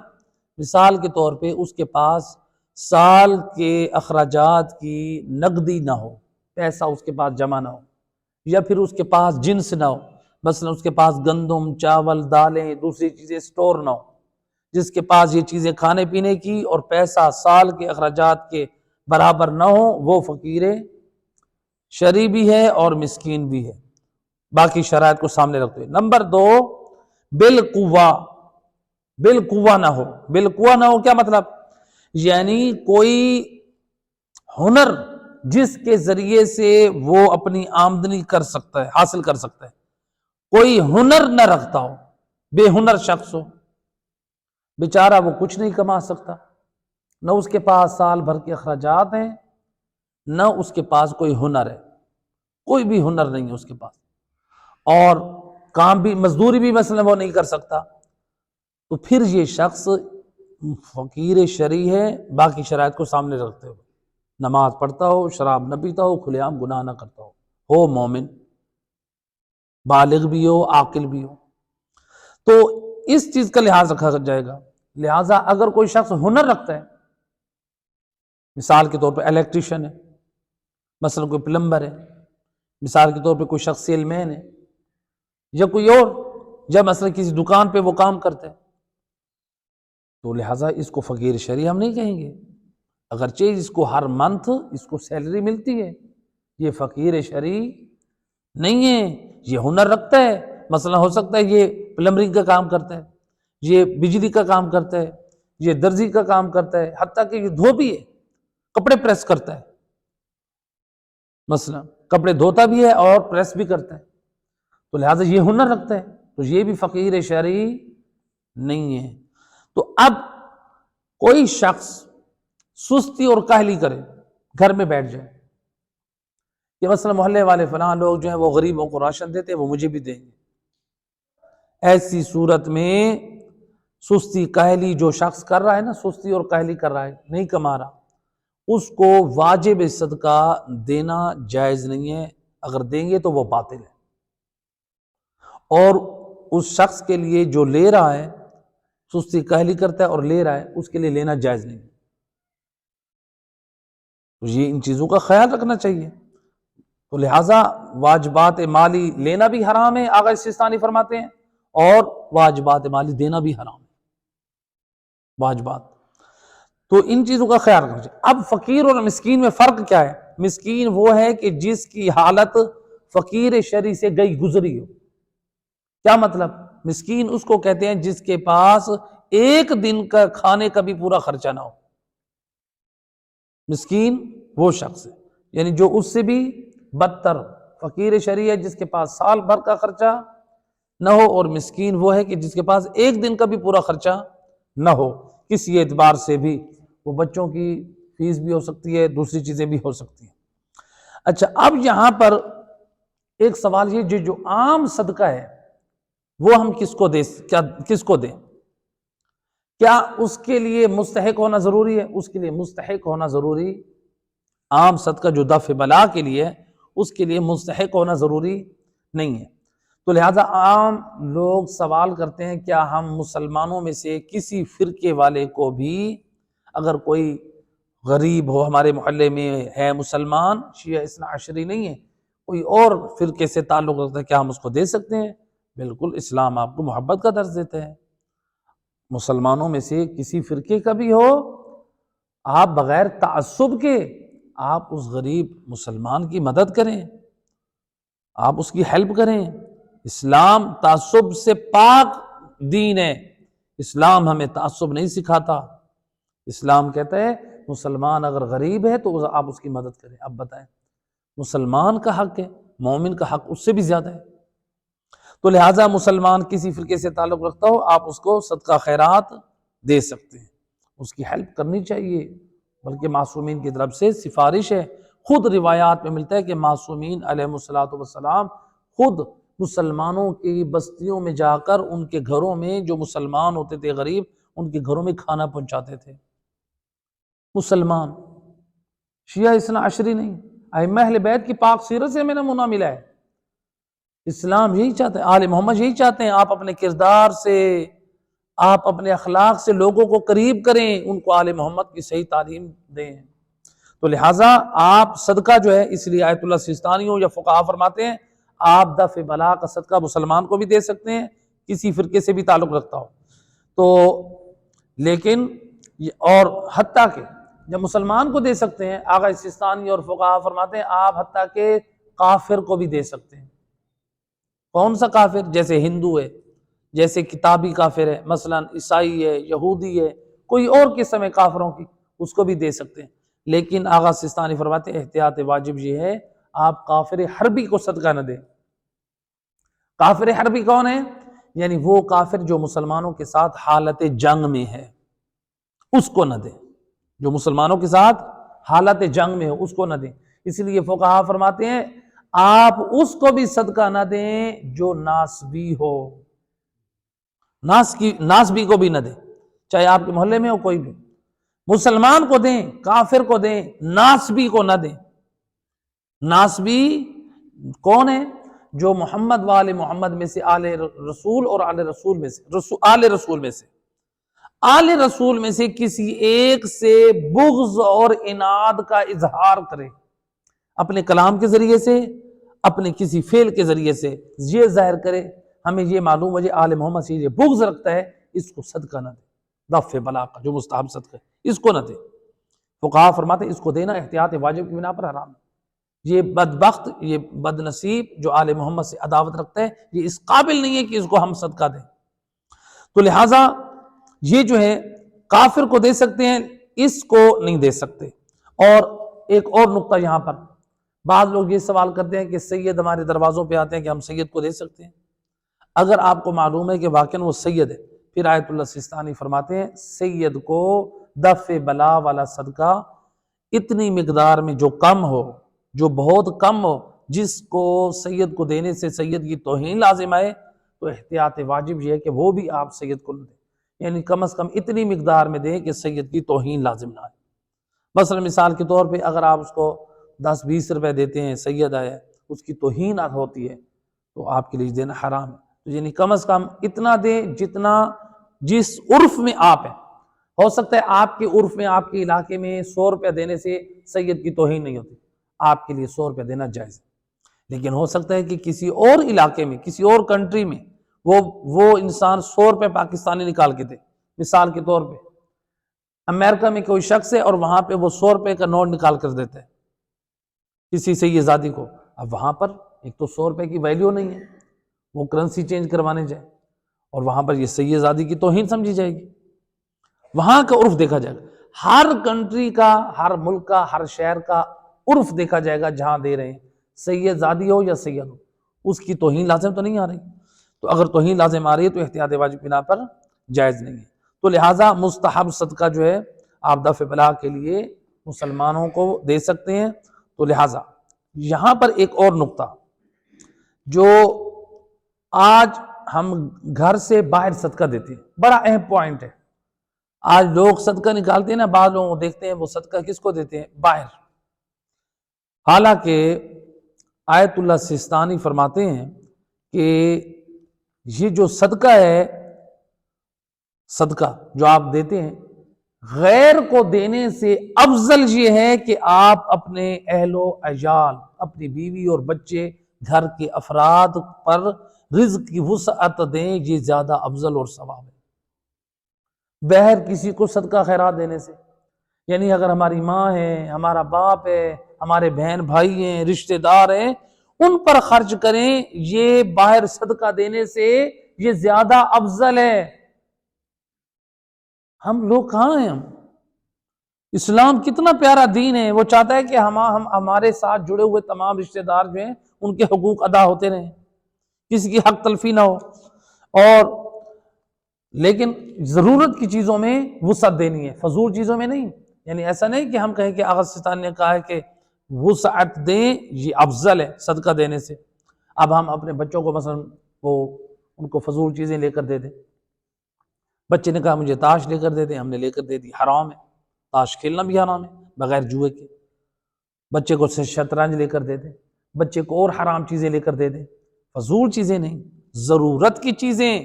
مثال کے طور پہ اس کے پاس سال کے اخراجات کی نقدی نہ ہو، پیسہ اس کے پاس جمع نہ ہو، یا پھر اس کے پاس جنس نہ ہو، مثلا اس کے پاس گندم، چاول، دالیں، دوسری چیزیں سٹور نہ ہو، جس کے پاس یہ چیزیں کھانے پینے کی اور پیسہ سال کے اخراجات کے برابر نہ ہو، وہ فقیر شرعی بھی ہے اور مسکین بھی ہے، باقی شرائط کو سامنے رکھتے ہوئے۔ نمبر دو، بالقوہ نہ ہو۔ بالقوہ نہ ہو کیا مطلب؟ یعنی کوئی ہنر جس کے ذریعے سے وہ اپنی آمدنی کر سکتا ہے، حاصل کر سکتا ہے، کوئی ہنر نہ رکھتا ہو، بے ہنر شخص ہو، بیچارہ وہ کچھ نہیں کما سکتا، نہ اس کے پاس سال بھر کے اخراجات ہیں، نہ اس کے پاس کوئی ہنر ہے، کوئی بھی ہنر نہیں ہے اس کے پاس، اور کام بھی، مزدوری بھی مثلا وہ نہیں کر سکتا، تو پھر یہ شخص فقیر شرعی ہے، باقی شرائط کو سامنے رکھتے ہوئے نماز پڑھتا ہو، شراب نہ پیتا ہو، کھلے عام گناہ نہ کرتا ہو مومن، بالغ بھی ہو، عاقل بھی ہو، تو اس چیز کا لحاظ رکھا جائے گا۔ لہٰذا اگر کوئی شخص ہنر رکھتا ہے، مثال کے طور پہ الیکٹریشین ہے، مثلا کوئی پلمبر ہے، مثال کے طور پہ کوئی شخص سیل مین ہے، یا کوئی اور، یا مثلا کسی دکان پہ وہ کام کرتا ہے، تو لہٰذا اس کو فقیر شرعی ہم نہیں کہیں گے، اگرچہ اس کو ہر منتھ اس کو سیلری ملتی ہے، یہ فقیر شرعی نہیں ہے، یہ ہنر رکھتا ہے، مثلا ہو سکتا ہے یہ پلمبرنگ کا کام کرتا ہے، یہ بجلی کا کام کرتا ہے، یہ درزی کا کام کرتا ہے، حتیٰ کہ یہ دھوبی ہے، کپڑے پریس کرتا ہے، مثلا کپڑے دھوتا بھی ہے اور پریس بھی کرتا ہے، تو لہٰذا یہ ہنر رکھتا ہے، تو یہ بھی فقیر شرعی نہیں ہے۔ تو اب کوئی شخص سستی اور کاہلی کرے، گھر میں بیٹھ جائے کہ مثلا محلے والے فلاں لوگ جو ہیں وہ غریبوں کو راشن دیتے ہیں، وہ مجھے بھی دیں گے، ایسی صورت میں سستی کاہلی جو شخص کر رہا ہے نا، سستی اور کاہلی کر رہا ہے، نہیں کما رہا، اس کو واجب صدقہ دینا جائز نہیں ہے، اگر دیں گے تو وہ باطل ہے، اور اس شخص کے لیے جو لے رہا ہے، سستی کاہلی کرتا ہے اور لے رہا ہے، اس کے لیے لینا جائز نہیں، تو یہ ان چیزوں کا خیال رکھنا چاہیے۔ تو لہٰذا واجبات مالی لینا بھی حرام ہے، آقا سستانی فرماتے ہیں، اور واجبات مالی دینا بھی حرام ہے، واجبات، تو ان چیزوں کا خیال رکھنا چاہیے۔ اب فقیر اور مسکین میں فرق کیا ہے؟ مسکین وہ ہے کہ جس کی حالت فقیر شرعی سے گئی گزری ہو۔ کیا مطلب؟ مسکین اس کو کہتے ہیں جس کے پاس ایک دن کا کھانے کا بھی پورا خرچہ نہ ہو، مسکین وہ شخص ہے، یعنی جو اس سے بھی بدتر فقیر شرعی ہے، جس کے پاس سال بھر کا خرچہ نہ ہو، اور مسکین وہ ہے کہ جس کے پاس ایک دن کا بھی پورا خرچہ نہ ہو، کسی اعتبار سے بھی، وہ بچوں کی فیس بھی ہو سکتی ہے، دوسری چیزیں بھی ہو سکتی ہیں۔ اچھا، اب یہاں پر ایک سوال یہ، جو عام صدقہ ہے وہ ہم کس کو دیں؟ کیا اس کے لیے مستحق ہونا ضروری ہے؟ اس کے لیے مستحق ہونا ضروری، عام صدقہ جو دفع بلا کے لیے، اس کے لیے مستحق ہونا ضروری نہیں ہے۔ تو لہٰذا عام لوگ سوال کرتے ہیں کیا ہم مسلمانوں میں سے کسی فرقے والے کو بھی، اگر کوئی غریب ہو ہمارے محلے میں ہے، مسلمان شیعہ اثنا عشری نہیں ہے، کوئی اور فرقے سے تعلق رکھتا ہے، کیا ہم اس کو دے سکتے ہیں؟ بالکل، اسلام آپ کو محبت کا درس دیتا ہے، مسلمانوں میں سے کسی فرقے کا بھی ہو، آپ بغیر تعصب کے آپ اس غریب مسلمان کی مدد کریں، آپ اس کی ہیلپ کریں۔ اسلام تعصب سے پاک دین ہے، اسلام ہمیں تعصب نہیں سکھاتا، اسلام کہتا ہے مسلمان اگر غریب ہے تو آپ اس کی مدد کریں۔ اب بتائیں، مسلمان کا حق ہے، مومن کا حق اس سے بھی زیادہ ہے، تو لہٰذا مسلمان کسی فرقے سے تعلق رکھتا ہو، آپ اس کو صدقہ خیرات دے سکتے ہیں، اس کی ہیلپ کرنی چاہیے، بلکہ معصومین کی طرف سے سفارش ہے، خود روایات میں ملتا ہے کہ معصومین علیہ الصلوۃ والسلام خود مسلمانوں کی بستیوں میں جا کر ان کے گھروں میں جو مسلمان ہوتے تھے غریب، ان کے گھروں میں کھانا پہنچاتے تھے مسلمان، شیعہ اثنا عشری نہیں۔ ائمہ اہل بیت کی پاک سیرت سے ہمیں نمونہ ملا ہے۔ اسلام یہی چاہتے ہیں، آل محمد یہی چاہتے ہیں، آپ اپنے کردار سے، آپ اپنے اخلاق سے لوگوں کو قریب کریں، ان کو آل محمد کی صحیح تعلیم دیں۔ تو لہٰذا آپ صدقہ جو ہے، اس لیے آیت اللہ سیستانی ہو یا فقہا فرماتے ہیں آپ دفع بلا کا صدقہ مسلمان کو بھی دے سکتے ہیں، کسی فرقے سے بھی تعلق رکھتا ہو تو، لیکن اور حتیٰ کہ جب مسلمان کو دے سکتے ہیں، آغا سیستانی اور فقہا فرماتے ہیں آپ حتیٰ کہ کافر کو بھی دے سکتے ہیں۔ کون سا کافر؟ جیسے ہندو ہے، جیسے کتابی کافر ہے، مثلا عیسائی ہے، یہودی ہے، کوئی اور قسم ہے کافروں کی، اس کو بھی دے سکتے ہیں۔ لیکن آغا سیستانی فرماتے ہیں احتیاط واجب یہ ہے آپ کافر حربی کو صدقہ نہ دیں۔ کافر حربی کون ہے؟ یعنی وہ کافر جو مسلمانوں کے ساتھ حالت جنگ میں ہے، اس کو نہ دیں۔ جو مسلمانوں کے ساتھ حالت جنگ میں ہو اس کو نہ دیں۔ اس لیے فقہا فرماتے ہیں آپ اس کو بھی صدقہ نہ دیں جو ناسبی ہو، ناسبی کو بھی نہ دیں، چاہے آپ کے محلے میں ہو کوئی بھی، مسلمان کو دیں، کافر کو دیں، ناسبی کو نہ دیں۔ ناسبی کون ہے؟ جو محمد وآل محمد میں سے، آل رسول اور آل رسول میں سے، آل رسول میں سے، آل رسول میں سے کسی ایک سے بغض اور عناد کا اظہار کرے، اپنے کلام کے ذریعے سے، اپنے کسی فعل کے ذریعے سے یہ ظاہر کرے ہمیں یہ معلوم ہے آل محمد سے یہ بغض رکھتا ہے، اس کو صدقہ نہ دے۔ دفع بلا کا جو مستحب صدقہ ہے اس کو نہ دے۔ فقہا فرماتے ہیں اس کو دینا احتیاط واجب کی بنا پر حرام ہے۔ یہ بدبخت، یہ بد نصیب جو آل محمد سے عداوت رکھتا ہے، یہ اس قابل نہیں ہے کہ اس کو ہم صدقہ دیں۔ تو لہٰذا یہ جو ہے کافر کو دے سکتے ہیں، اس کو نہیں دے سکتے۔ اور ایک اور نقطہ یہاں پر، بعض لوگ یہ سوال کرتے ہیں کہ سید ہمارے دروازوں پہ آتے ہیں کہ ہم سید کو دے سکتے ہیں؟ اگر آپ کو معلوم ہے کہ واقعاً وہ سید ہے، پھر آیت اللہ سیستانی فرماتے ہیں سید کو دفع بلا والا صدقہ اتنی مقدار میں جو کم ہو، جو بہت کم ہو، جس کو سید کو دینے سے سید کی توہین لازم آئے، تو احتیاط واجب یہ ہے کہ وہ بھی آپ سید کو نہ دیں، یعنی کم از کم اتنی مقدار میں دیں کہ سید کی توہین لازم نہ آئے۔ مثلا مثال کے طور پہ اگر آپ اس کو 10-20 روپے دیتے ہیں، سید آیا اس کی توہین ہوتی ہے تو آپ کے لیے دینا حرام ہے۔ تو یعنی کم از کم اتنا دیں جتنا جس عرف میں آپ ہیں۔ ہو سکتا ہے آپ کے عرف میں، آپ کے علاقے میں 100 روپے دینے سے سید کی توہین نہیں ہوتی، آپ کے لیے 100 روپے دینا جائز ہے۔ لیکن ہو سکتا ہے کہ کسی اور علاقے میں، کسی اور کنٹری میں وہ انسان 100 روپے پاکستانی نکال کے دے۔ مثال کے طور پہ امریکہ میں کوئی شخص ہے اور وہاں پہ وہ 100 روپے کا نوٹ نکال کر دیتا ہے کسی سید زادی کو، اب وہاں پر ایک تو 100 روپے کی ویلیو نہیں ہے، وہ کرنسی چینج کروانے جائے، اور وہاں پر یہ سید زادی کی توہین سمجھی جائے گی۔ وہاں کا عرف دیکھا جائے گا، ہر کنٹری کا، ہر ملک کا، ہر شہر کا عرف دیکھا جائے گا، جہاں دے رہے ہیں سید زادی ہو یا سید ہو، اس کی توہین لازم تو نہیں آ رہی۔ تو اگر توہین لازم آ رہی ہے تو احتیاط واجب بنا پر جائز نہیں ہے۔ تو لہٰذا مستحب صدقہ جو ہے آپ دفع بلا کے لیے مسلمانوں کو دے سکتے ہیں۔ تو لہٰذا یہاں پر ایک اور نقطہ، جو آج ہم گھر سے باہر صدقہ دیتے ہیں، بڑا اہم پوائنٹ ہے۔ آج لوگ صدقہ نکالتے ہیں نا، بعض لوگوں کو دیکھتے ہیں وہ صدقہ کس کو دیتے ہیں؟ باہر۔ حالانکہ آیت اللہ سیستانی فرماتے ہیں کہ یہ جو صدقہ ہے، صدقہ جو آپ دیتے ہیں، غیر کو دینے سے افضل یہ ہے کہ آپ اپنے اہل و عیال، اپنی بیوی اور بچے، گھر کے افراد پر رزق کی وسعت دیں، یہ زیادہ افضل اور ثواب ہے بہر کسی کو صدقہ خیرات دینے سے۔ یعنی اگر ہماری ماں ہے، ہمارا باپ ہے، ہمارے بہن بھائی ہیں، رشتہ دار ہیں، ان پر خرچ کریں، یہ باہر صدقہ دینے سے یہ زیادہ افضل ہے۔ ہم لوگ کہاں ہیں؟ ہم اسلام کتنا پیارا دین ہے، وہ چاہتا ہے کہ ہم ہمارے ساتھ جڑے ہوئے تمام رشتہ دار جو ہیں ان کے حقوق ادا ہوتے رہیں، کسی کی حق تلفی نہ ہو، اور لیکن ضرورت کی چیزوں میں وسعت دینی ہے، فضول چیزوں میں نہیں۔ یعنی ایسا نہیں کہ ہم کہیں کہ آغا سیستانی نے کہا ہے کہ وسعت دیں، یہ افضل ہے صدقہ دینے سے۔ اب ہم اپنے بچوں کو مثلا وہ ان کو فضول چیزیں لے کر دے دیں، بچے نے کہا مجھے تاش لے کر دے دیں، ہم نے لے کر دے دی، حرام ہے، تاش کھیلنا بھی حرام ہے بغیر جوئے کے۔ بچے کو شطرنج لے کر دے دیں، بچے کو اور حرام چیزیں لے کر دے دیں، فضول چیزیں نہیں، ضرورت کی چیزیں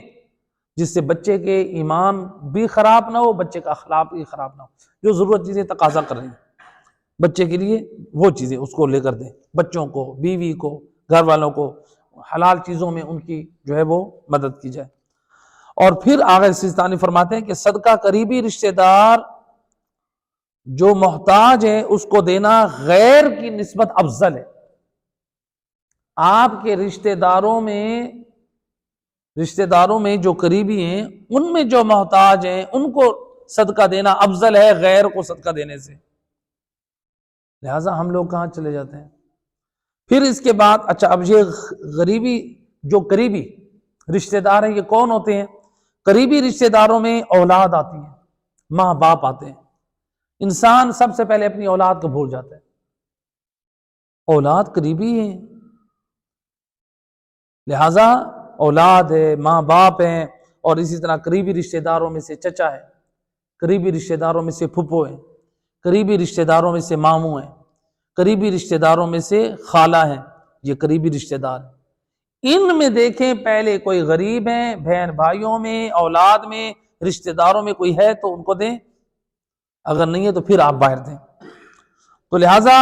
جس سے بچے کے ایمان بھی خراب نہ ہو، بچے کا اخلاق بھی خراب نہ ہو، جو ضرورت چیزیں تقاضا کر رہی ہیں بچے کے لیے وہ چیزیں اس کو لے کر دیں، بچوں کو، بیوی کو، گھر والوں کو حلال چیزوں میں ان کی جو ہے وہ مدد کی جائے۔ اور پھر آگے سیستانی فرماتے ہیں کہ صدقہ قریبی رشتہ دار جو محتاج ہے اس کو دینا غیر کی نسبت افضل ہے۔ آپ کے رشتہ داروں میں جو قریبی ہیں ان میں جو محتاج ہیں ان کو صدقہ دینا افضل ہے غیر کو صدقہ دینے سے، لہٰذا ہم لوگ کہاں چلے جاتے ہیں۔ پھر اس کے بعد اچھا اب یہ جو قریبی رشتہ دار ہیں یہ کون ہوتے ہیں؟ قریبی رشتہ داروں میں اولاد آتی ہے، ماں باپ آتے ہیں۔ انسان سب سے پہلے اپنی اولاد کو بھول جاتا ہے، اولاد قریبی ہیں، لہذا اولاد ہے، ماں باپ ہیں، اور اسی طرح قریبی رشتہ داروں میں سے چچا ہے، قریبی رشتہ داروں میں سے پھپھو ہیں، قریبی رشتہ داروں میں سے ماموں ہیں، قریبی رشتہ داروں میں سے خالہ ہیں، یہ قریبی رشتہ دار ہیں۔ ان میں دیکھیں پہلے کوئی غریب ہیں، بہن بھائیوں میں، اولاد میں، رشتہ داروں میں کوئی ہے تو ان کو دیں، اگر نہیں ہے تو پھر آپ باہر دیں۔ تو لہٰذا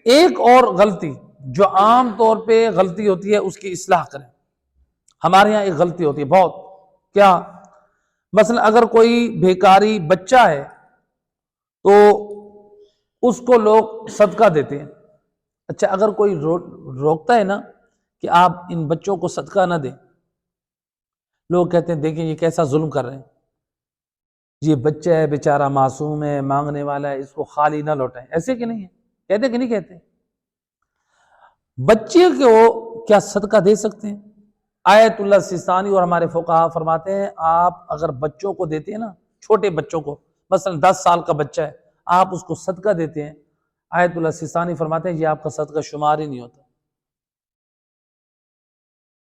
ایک اور غلطی جو عام طور پہ غلطی ہوتی ہے اس کی اصلاح کریں۔ ہمارے یہاں ایک غلطی ہوتی ہے بہت، کیا؟ مثلا اگر کوئی بھیکاری بچہ ہے تو اس کو لوگ صدقہ دیتے ہیں۔ اچھا اگر کوئی روکتا ہے نا کہ آپ ان بچوں کو صدقہ نہ دیں، لوگ کہتے ہیں دیکھیں یہ کیسا ظلم کر رہے ہیں، یہ بچہ ہے بیچارہ معصوم ہے، مانگنے والا ہے، اس کو خالی نہ لوٹائیں، ایسے کہ نہیں ہے؟ کہتے کہ نہیں کہتے؟ بچے کو کیا صدقہ دے سکتے ہیں؟ آیت اللہ سیستانی اور ہمارے فقہا فرماتے ہیں آپ اگر بچوں کو دیتے ہیں نا، چھوٹے بچوں کو، مثلا 10 سال کا بچہ ہے، آپ اس کو صدقہ دیتے ہیں، آیت اللہ سیستانی فرماتے ہیں یہ آپ کا صدقہ شمار ہی نہیں ہوتا،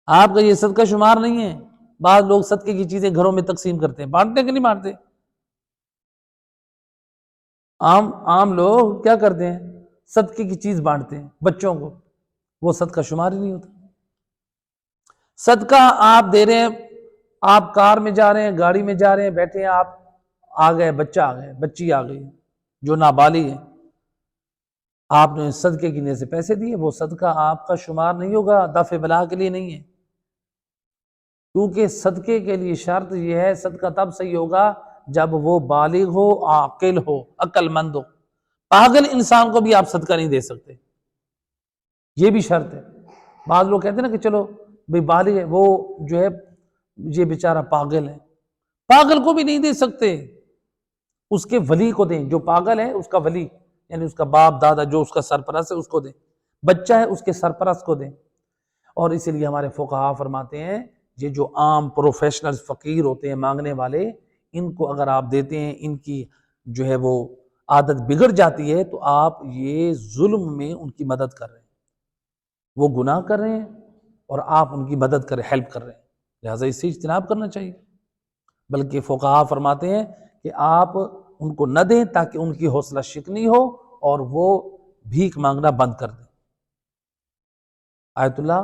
آپ کا یہ صدقہ شمار نہیں ہے۔ بعض لوگ صدقے کی چیزیں گھروں میں تقسیم کرتے ہیں، بانٹتے کہ نہیں بانٹتے؟ عام لوگ کیا کرتے ہیں؟ صدقے کی چیز بانٹتے ہیں بچوں کو، وہ صدقہ شمار ہی نہیں ہوتا۔ صدقہ آپ دے رہے ہیں، آپ کار میں جا رہے ہیں، گاڑی میں جا رہے ہیں، بیٹھے ہیں، آپ آ گئے، بچہ آ گئے، بچی آ گئی جو نابالغ ہے، آپ نے صدقے کی نیت سے پیسے دیے، وہ صدقہ آپ کا شمار نہیں ہوگا، دفع بلا کے لیے نہیں ہے، کیونکہ صدقے کے لیے شرط یہ ہے صدقہ تب صحیح ہوگا جب وہ بالغ ہو، عاقل ہو، عقل مند ہو۔ پاگل انسان کو بھی آپ صدقہ نہیں دے سکتے، یہ بھی شرط ہے۔ بعض لوگ کہتے ہیں نا کہ چلو بھئی بالغ ہے، وہ جو ہے یہ بیچارہ پاگل ہے، پاگل کو بھی نہیں دے سکتے، اس کے ولی کو دیں، جو پاگل ہے اس کا ولی یعنی اس کا باپ دادا جو اس کا سرپرست ہے اس کو دیں، بچہ ہے اس کے سرپرست کو دیں۔ اور اسی لیے ہمارے فقہا فرماتے ہیں یہ جو عام پروفیشنل فقیر ہوتے ہیں مانگنے والے، ان کو اگر آپ دیتے ہیں، ان کی جو ہے وہ عادت بگڑ جاتی ہے تو آپ یہ ظلم میں ان کی مدد کر رہے ہیں، وہ گناہ کر رہے ہیں اور آپ ان کی مدد کر رہے، ہیلپ کر رہے ہیں، لہٰذا اس سے اجتناب کرنا چاہیے۔ بلکہ فقہا فرماتے ہیں کہ آپ ان کو نہ دیں تاکہ ان کی حوصلہ شکنی ہو اور وہ بھیک مانگنا بند کر دیں۔ آیت اللہ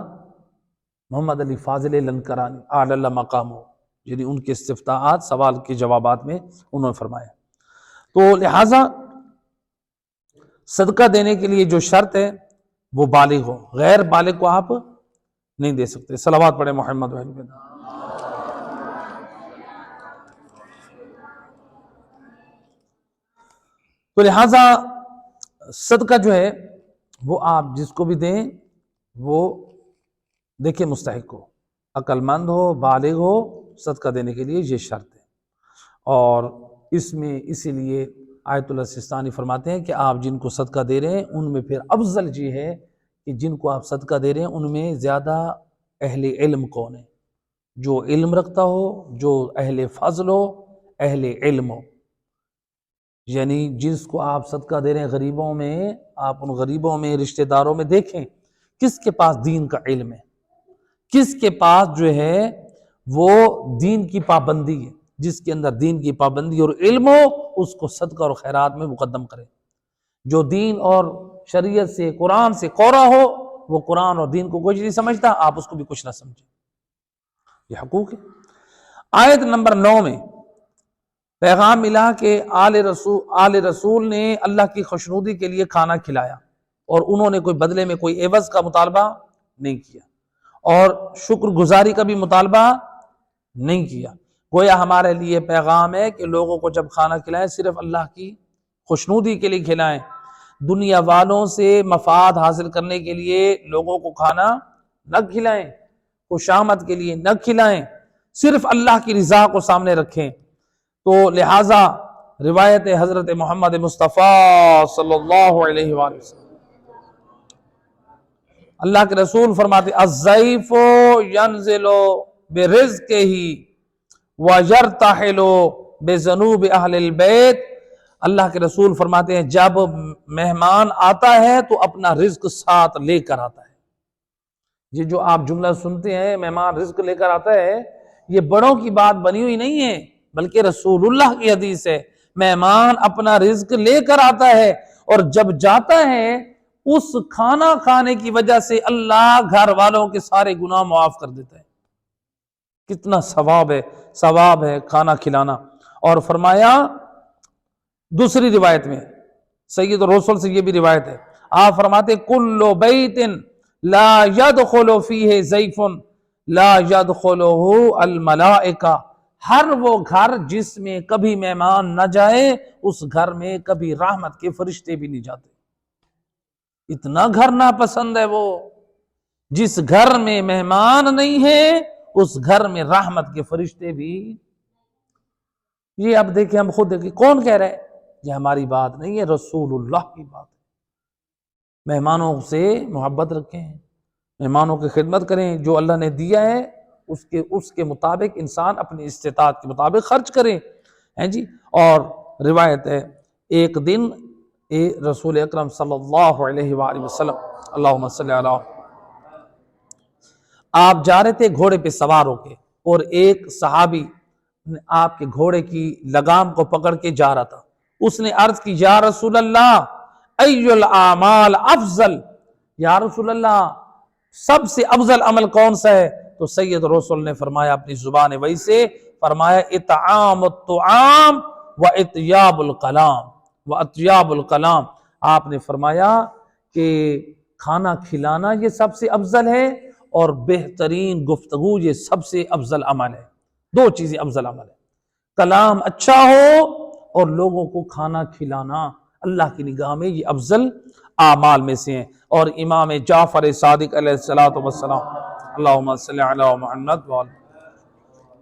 محمد علی فاضل لنکرانی اعلی اللہ مقام ہو، یعنی ان کے استفتاحات سوال کے جوابات میں انہوں نے فرمایا۔ تو لہٰذا صدقہ دینے کے لیے جو شرط ہے وہ بالغ ہو، غیر بالغ کو آپ نہیں دے سکتے۔ صلوات پڑھیں محمد و اہل بیت۔ تو لہٰذا صدقہ جو ہے وہ آپ جس کو بھی دیں وہ دیکھیں مستحق ہو، عقل مند ہو، بالغ ہو، صدقہ دینے کے لیے یہ شرط ہے۔ اور اس میں اسی لیے آیت اللہ سیستانی فرماتے ہیں کہ آپ جن کو صدقہ دے رہے ہیں ان میں پھر افضل یہ ہے کہ جن کو آپ صدقہ دے رہے ہیں ان میں زیادہ اہل علم کون ہے، جو علم رکھتا ہو، جو اہل فضل ہو، اہل علم ہو، یعنی جس کو آپ صدقہ دے رہے ہیں غریبوں میں، آپ ان غریبوں میں رشتہ داروں میں دیکھیں کس کے پاس دین کا علم ہے، کس کے پاس جو ہے وہ دین کی پابندی ہے، جس کے اندر دین کی پابندی اور علم ہو اس کو صدقہ اور خیرات میں مقدم کرے۔ جو دین اور شریعت سے قرآن سے کورا ہو وہ قرآن اور دین کو کچھ نہیں سمجھتا، آپ اس کو بھی کچھ نہ سمجھیں، یہ حقوق ہے۔ آیت نمبر 9 میں پیغام ملا کہ آل رسول نے اللہ کی خوشنودی کے لیے کھانا کھلایا اور انہوں نے کوئی بدلے میں کوئی عوض کا مطالبہ نہیں کیا اور شکر گزاری کا بھی مطالبہ نہیں کیا۔ گویا ہمارے لیے پیغام ہے کہ لوگوں کو جب کھانا کھلائیں صرف اللہ کی خوشنودی کے لیے کھلائیں، دنیا والوں سے مفاد حاصل کرنے کے لیے لوگوں کو کھانا نہ کھلائیں، خوشامد کے لیے نہ کھلائیں، صرف اللہ کی رضا کو سامنے رکھیں۔ تو لہٰذا روایت حضرت محمد مصطفیٰ صلی اللہ علیہ وآلہ وسلم، اللہ کے رسول فرماتے الضیف ینزل برزقہ ویرتحل بذنوب اہل البیت، اللہ کے رسول فرماتے ہیں جب مہمان آتا ہے تو اپنا رزق ساتھ لے کر آتا ہے۔ یہ جو آپ جملہ سنتے ہیں مہمان رزق لے کر آتا ہے، یہ بڑوں کی بات بنی ہوئی نہیں ہے بلکہ رسول اللہ کی حدیث ہے۔ مہمان اپنا رزق لے کر آتا ہے اور جب جاتا ہے اس کھانا کھانے کی وجہ سے اللہ گھر والوں کے سارے گناہ معاف کر دیتا ہے۔ کتنا ثواب ہے کھانا کھلانا۔ اور فرمایا دوسری روایت میں سید الرسول سے یہ بھی روایت ہے، آپ فرماتے کل بیت لا يدخل فیہ ضیف لا يدخلہ الملائکہ، ہر وہ گھر جس میں کبھی مہمان نہ جائے اس گھر میں کبھی رحمت کے فرشتے بھی نہیں جاتے۔ اتنا گھر ناپسند ہے وہ، جس گھر میں مہمان نہیں ہے اس گھر میں رحمت کے فرشتے بھی۔ یہ اب دیکھیں، ہم خود دیکھیں کون کہہ رہے ہیں؟ یہ ہماری بات نہیں ہے، رسول اللہ کی بات ہے۔ مہمانوں سے محبت رکھیں، مہمانوں کی خدمت کریں، جو اللہ نے دیا ہے اس کے مطابق انسان اپنی استطاعت کے مطابق خرچ کرے ہیں جی۔ اور روایت ہے ایک دن رسول اکرم صلی اللہ علیہ وآلہ وسلم اللہم صلی علی، آپ جا رہے تھے گھوڑے پہ سوار ہو کے اور ایک صحابی آپ کے گھوڑے کی لگام کو پکڑ کے جا رہا تھا، اس نے عرض کی یا رسول اللہ ای الاعمال افضل، یا رسول اللہ سب سے افضل عمل کون سا ہے؟ تو سید رسول نے فرمایا اپنی زبان وحی سے فرمایا اطعام الطعام و اطیاب الکلام، آپ نے فرمایا کہ کھانا کھلانا یہ سب سے افضل ہے اور بہترین گفتگو یہ سب سے افضل عمل ہے۔ دو چیزیں افضل عمل ہے، کلام اچھا ہو اور لوگوں کو کھانا کھلانا، اللہ کی نگاہ میں یہ افضل اعمال میں سے ہیں۔ اور امام جعفر صادق علیہ السلام اللہم صلی علی محمد وعلی،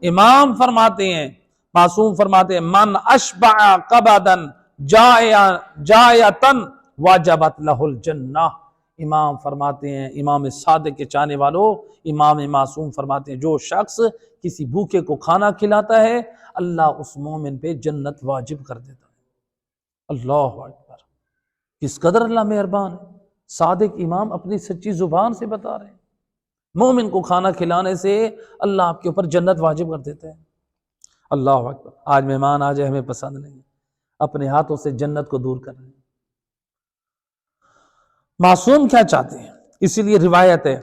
امام فرماتے ہیں، معصوم فرماتے ہیں من اشبع قبدا جائتا وجبت لہ الجنہ، امام فرماتے ہیں، امام صادق کے چاہنے والوں، امام معصوم فرماتے ہیں جو شخص کسی بھوکے کو کھانا کھلاتا ہے اللہ اس مومن پہ جنت واجب کر دیتا ہے۔ اللہ اکبر، کس قدر اللہ مہربان ہے۔ صادق امام اپنی سچی زبان سے بتا رہے ہیں، مومن کو کھانا کھلانے سے اللہ آپ کے اوپر جنت واجب کر دیتے ہیں۔ اللہ اکبر، آج مہمان آ جائے ہمیں پسند نہیں، اپنے ہاتھوں سے جنت کو دور کر رہے ہیں۔ معصوم کیا چاہتے ہیں؟ اسی لیے روایت ہے،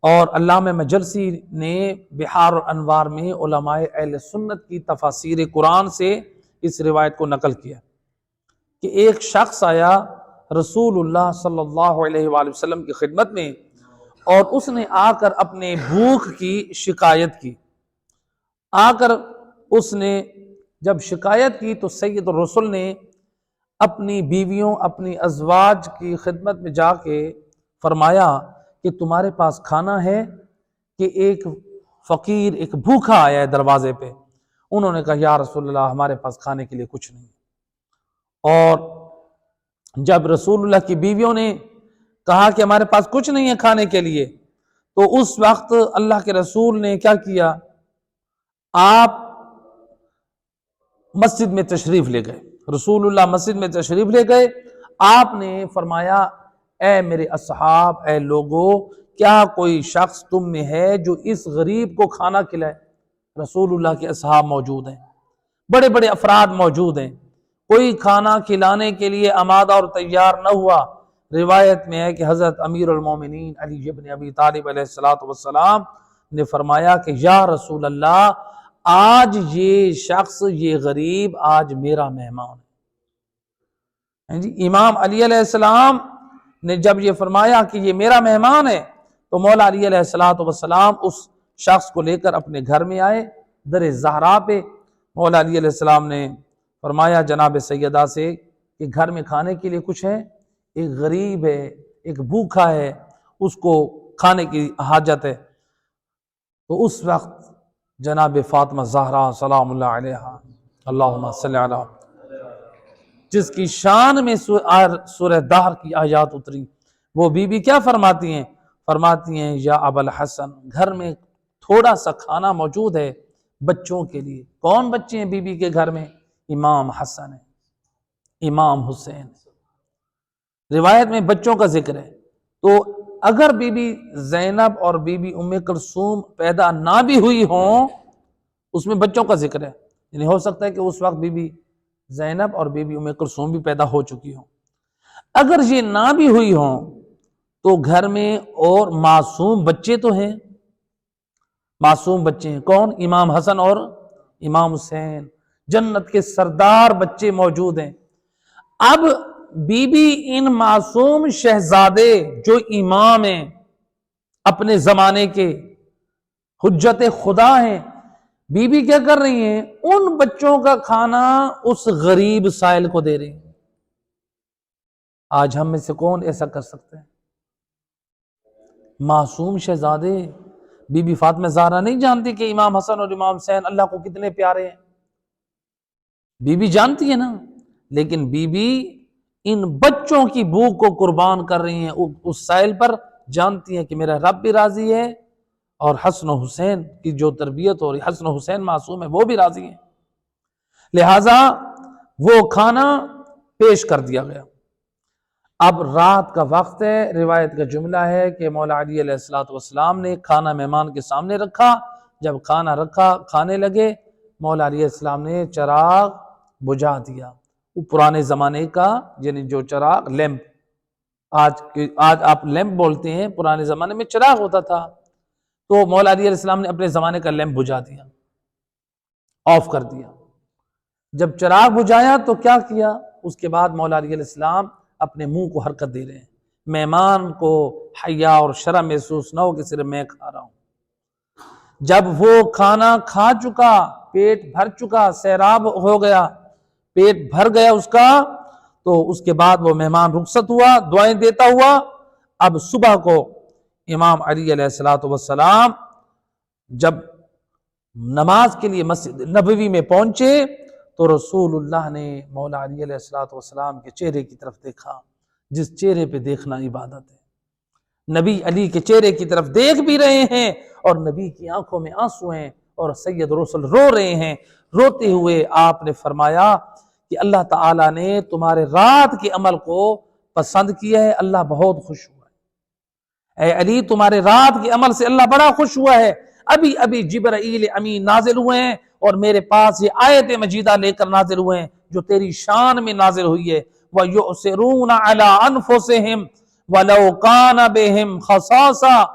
اور علامہ مجلسی نے بحار الانوار میں علماء اہل سنت کی تفاسیر قرآن سے اس روایت کو نقل کیا کہ ایک شخص آیا رسول اللہ صلی اللہ علیہ وآلہ وسلم کی خدمت میں اور اس نے آ کر اپنے بھوک کی شکایت کی۔ آ کر اس نے جب شکایت کی تو سید الرسل نے اپنی بیویوں اپنی ازواج کی خدمت میں جا کے فرمایا کہ تمہارے پاس کھانا ہے؟ کہ ایک فقیر ایک بھوکا آیا ہے دروازے پہ۔ انہوں نے کہا یا رسول اللہ ہمارے پاس کھانے کے لیے کچھ نہیں۔ اور جب رسول اللہ کی بیویوں نے کہا کہ ہمارے پاس کچھ نہیں ہے کھانے کے لیے، تو اس وقت اللہ کے رسول نے کیا کیا، آپ مسجد میں تشریف لے گئے، رسول اللہ مسجد میں تشریف لے گئے، آپ نے فرمایا اے میرے اصحاب، اے لوگو، کیا کوئی شخص تم میں ہے جو اس غریب کو کھانا کھلائے؟ رسول اللہ کے اصحاب موجود ہیں، بڑے بڑے افراد موجود ہیں، کوئی کھانا کھلانے کے لیے آمادہ اور تیار نہ ہوا۔ روایت میں ہے کہ حضرت امیر المومنین علی بن ابی طالب علیہ السلام نے فرمایا کہ یا رسول اللہ، آج یہ شخص، یہ غریب آج میرا مہمان ہے۔ جی امام علی علیہ السلام نے جب یہ فرمایا کہ یہ میرا مہمان ہے، تو مولا علی علیہ السلام اس شخص کو لے کر اپنے گھر میں آئے۔ در زہرا پہ مولا علی علیہ السلام نے فرمایا جناب سیدہ سے کہ گھر میں کھانے کے لیے کچھ ہے، ایک غریب ہے، ایک بھوکھا ہے، اس کو کھانے کی حاجت ہے۔ تو اس وقت جناب فاطمہ زہرا سلام اللہ علیہا، اللہم صلی علی، جس کی شان میں سورہ دہر کی آیات اتری، وہ بی بی کیا فرماتی ہیں؟ فرماتی ہیں یا ابا الحسن، گھر میں تھوڑا سا کھانا موجود ہے بچوں کے لیے۔ کون بچے ہیں بی بی کے گھر میں؟ امام حسن ہے، امام حسین۔ روایت میں بچوں کا ذکر ہے، تو اگر بی بی زینب اور بی بی ام کلثوم پیدا نہ بھی ہوئی ہوں، اس میں بچوں کا ذکر ہے، یعنی ہو سکتا ہے کہ اس وقت بی بی زینب اور بی بی ام کلثوم بھی پیدا ہو چکی ہوں۔ اگر یہ نہ بھی ہوئی ہوں تو گھر میں اور معصوم بچے تو ہیں، معصوم بچے ہیں، کون؟ امام حسن اور امام حسین، جنت کے سردار بچے موجود ہیں۔ اب بی بی ان معصوم شہزادے جو امام ہیں، اپنے زمانے کے حجت خدا ہیں، بی بی کیا کر رہی ہیں؟ ان بچوں کا کھانا اس غریب سائل کو دے رہی ہیں۔ آج ہم میں سے کون ایسا کر سکتے ہیں؟ معصوم شہزادے، بی بی فاطمہ زہرا نہیں جانتی کہ امام حسن اور امام حسین اللہ کو کتنے پیارے ہیں؟ بی بی جانتی ہے نا، لیکن بی بی ان بچوں کی بھوک کو قربان کر رہی ہیں اس سائل پر، جانتی ہیں کہ میرا رب بھی راضی ہے اور حسن و حسین کی جو تربیت ہو رہی، حسن و حسین معصوم ہے، وہ بھی راضی ہیں، لہٰذا وہ کھانا پیش کر دیا گیا۔ اب رات کا وقت ہے، روایت کا جملہ ہے کہ مولا علی علیہ السلام نے کھانا مہمان کے سامنے رکھا، جب کھانا رکھا، کھانے لگے، مولا علی علیہ السلام نے چراغ بجھا دیا، وہ پرانے زمانے کا، یعنی جو چراغ لیمپ، آج آپ لیمپ بولتے ہیں، پرانے زمانے میں چراغ ہوتا تھا، تو مولا علی علیہ السلام نے اپنے زمانے کا لیمپ بجھا دیا، آف کر دیا۔ جب چراغ بجھایا تو کیا کیا؟ اس کے بعد مولا علی علیہ السلام اپنے منہ کو حرکت دے رہے ہیں، مہمان کو حیا اور شرم محسوس نہ ہو کہ صرف میں کھا رہا ہوں۔ جب وہ کھانا کھا چکا، پیٹ بھر چکا، سیراب ہو گیا، پیٹ بھر گیا اس کا، تو اس کے بعد وہ مہمان رخصت ہوا، دعائیں دیتا ہوا۔ اب صبح کو امام علی علیہ السلام جب نماز کے لیے مسجد نبوی میں پہنچے تو رسول اللہ نے مولا علی علیہ السلام کے چہرے کی طرف دیکھا، جس چہرے پہ دیکھنا عبادت ہے۔ نبی علی کے چہرے کی طرف دیکھ بھی رہے ہیں اور نبی کی آنکھوں میں آنسو ہیں، اور سید رسول رو رہے ہیں۔ روتے ہوئے آپ نے فرمایا کہ اللہ تعالیٰ نے تمہارے رات کے عمل کو پسند کیا ہے، اللہ بہت خوش ہوا ہے۔ اے علی، تمہارے رات کے عمل سے اللہ بڑا خوش ہوا ہے۔ ابھی ابھی جبرائیل امین نازل ہوئے ہیں اور میرے پاس یہ آیت مجیدہ لے کر نازل ہوئے ہیں جو تیری شان میں نازل ہوئی ہے۔ وَيُؤْثِرُونَ عَلَىٰ أَنفُسِهِمْ وَلَوْ كَانَ بِهِمْ خَصَاصَةٌ،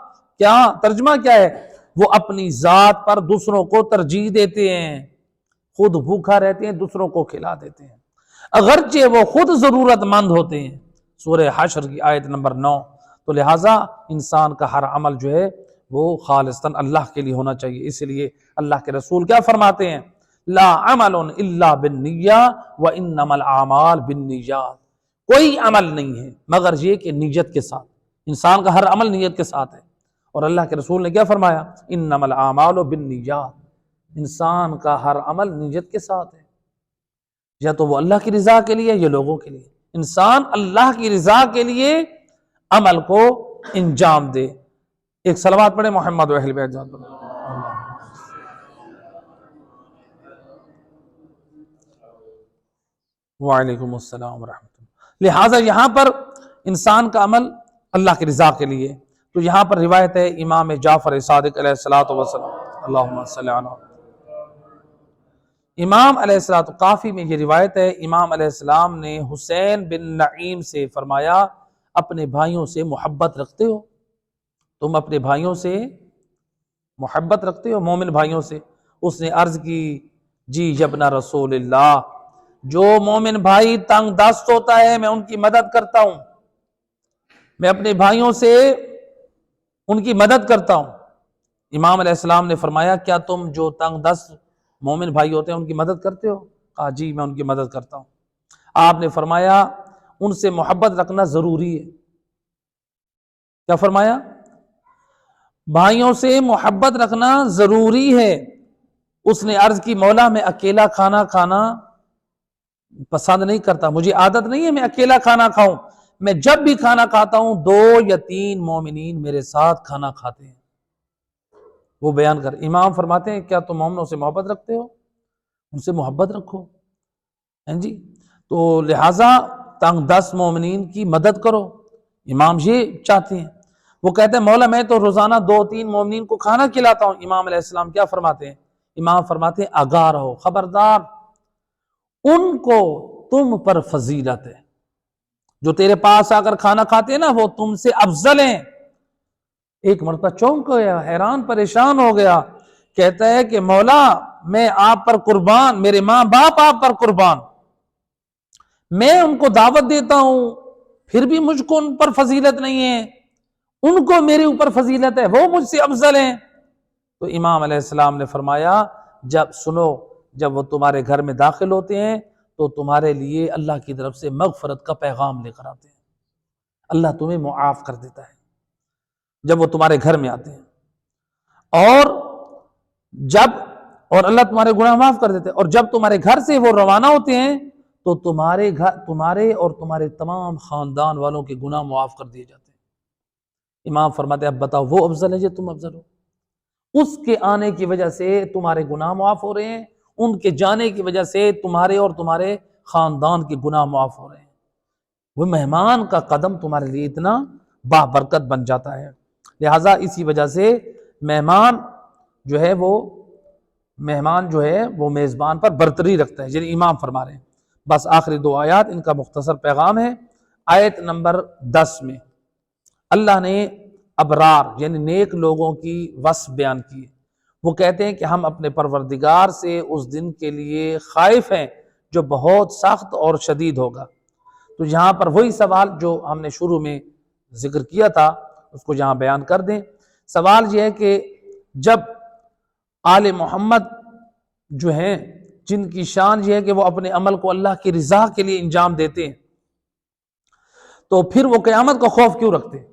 کیا ترجمہ کیا ہے؟ وہ اپنی ذات پر دوسروں کو ترجیح دیتے ہیں، خود بھوکا رہتے ہیں، دوسروں کو کھلا دیتے ہیں، اگرچہ وہ خود ضرورت مند ہوتے ہیں۔ سورہ حشر کی آیت نمبر 9۔ تو لہٰذا انسان کا ہر عمل جو ہے وہ خالصتاً اللہ کے لیے ہونا چاہیے۔ اس لیے اللہ کے رسول کیا فرماتے ہیں؟ لا عمل الا بالنیہ وانما الاعمال بالنیات، کوئی عمل نہیں ہے مگر یہ کہ نیت کے ساتھ، انسان کا ہر عمل نیت کے ساتھ ہے۔ اور اللہ کے رسول نے کیا فرمایا؟ انما الاعمال بالنیات، انسان کا ہر عمل نیت کے ساتھ ہے، یا تو وہ اللہ کی رضا کے لیے یا لوگوں کے لیے۔ انسان اللہ کی رضا کے لیے عمل کو انجام دے۔ ایک صلوات پڑھے محمد و اہل بیت۔ وعلیکم السلام ورحمۃ اللہ۔ لہٰذا یہاں پر انسان کا عمل اللہ کی رضا کے لیے۔ تو یہاں پر روایت ہے امام جعفر صادق علیہ الصلوۃ والسلام، اللہم صلی علی امام علیہ السلام، کافی میں یہ روایت ہے، امام علیہ السلام نے حسین بن نعیم سے فرمایا اپنے بھائیوں سے محبت رکھتے ہو؟ تم اپنے بھائیوں سے محبت رکھتے ہو، مومن بھائیوں سے؟ اس نے عرض کی جی یبن رسول اللہ، جو مومن بھائی تنگ دست ہوتا ہے میں ان کی مدد کرتا ہوں، میں اپنے بھائیوں سے ان کی مدد کرتا ہوں۔ امام علیہ السلام نے فرمایا کیا تم جو تنگ دست مومن بھائی ہوتے ہیں ان کی مدد کرتے ہو؟ کہا جی میں ان کی مدد کرتا ہوں۔ آپ نے فرمایا ان سے محبت رکھنا ضروری ہے۔ کیا فرمایا؟ بھائیوں سے محبت رکھنا ضروری ہے۔ اس نے عرض کی مولا میں اکیلا کھانا کھانا پسند نہیں کرتا، مجھے عادت نہیں ہے میں اکیلا کھانا کھاؤں، میں جب بھی کھانا کھاتا ہوں 2 یا 3 مومنین میرے ساتھ کھانا کھاتے ہیں۔ وہ بیان کر امام فرماتے ہیں کیا تم مومنوں سے محبت رکھتے ہو؟ ان سے محبت رکھو، جی تو لہٰذا تنگ دست مومنین کی مدد کرو، امام یہ چاہتے ہیں۔ وہ کہتے ہیں مولا میں تو روزانہ 2-3 مومنین کو کھانا کھلاتا ہوں۔ امام علیہ السلام کیا فرماتے ہیں؟ امام فرماتے ہیں آگاہ رہو، خبردار، ان کو تم پر فضیلت ہے، جو تیرے پاس آ کر کھانا کھاتے ہیں نا وہ تم سے افضل ہیں۔ ایک مرتبہ چونک گیا، حیران پریشان ہو گیا، کہتا ہے کہ مولا میں آپ پر قربان، میرے ماں باپ آپ پر قربان، میں ان کو دعوت دیتا ہوں پھر بھی مجھ کو ان پر فضیلت نہیں ہے، ان کو میرے اوپر فضیلت ہے، وہ مجھ سے افضل ہیں۔ تو امام علیہ السلام نے فرمایا جب وہ تمہارے گھر میں داخل ہوتے ہیں تو تمہارے لیے اللہ کی طرف سے مغفرت کا پیغام لے کر آتے ہیں، اللہ تمہیں معاف کر دیتا ہے جب وہ تمہارے گھر میں آتے ہیں، اور اللہ تمہارے گناہ معاف کر دیتے ہیں، اور جب تمہارے گھر سے وہ روانہ ہوتے ہیں تو تمہارے اور تمہارے تمام خاندان والوں کے گناہ معاف کر دیے جاتے ہیں۔ امام فرماتے ہیں اب بتاؤ وہ افضل ہے یا تم افضل ہو؟ اس کے آنے کی وجہ سے تمہارے گناہ معاف ہو رہے ہیں، ان کے جانے کی وجہ سے تمہارے اور تمہارے خاندان کے گناہ معاف ہو رہے ہیں۔ وہ مہمان کا قدم تمہارے لیے اتنا بابرکت بن جاتا ہے، لہٰذا اسی وجہ سے مہمان جو ہے وہ میزبان پر برتری رکھتا ہے، یعنی امام فرما رہے ہیں۔ بس آخری 2 آیات ان کا مختصر پیغام ہے۔ آیت نمبر 10 میں اللہ نے ابرار یعنی نیک لوگوں کی وصف بیان کی ہے۔ وہ کہتے ہیں کہ ہم اپنے پروردگار سے اس دن کے لیے خائف ہیں جو بہت سخت اور شدید ہوگا۔ تو یہاں پر وہی سوال جو ہم نے شروع میں ذکر کیا تھا اس کو یہاں بیان کر دیں۔ سوال یہ ہے کہ جب آل محمد جو ہیں جن کی شان یہ ہے کہ وہ اپنے عمل کو اللہ کی رضا کے لیے انجام دیتے ہیں، تو پھر وہ قیامت کا خوف کیوں رکھتے ہیں؟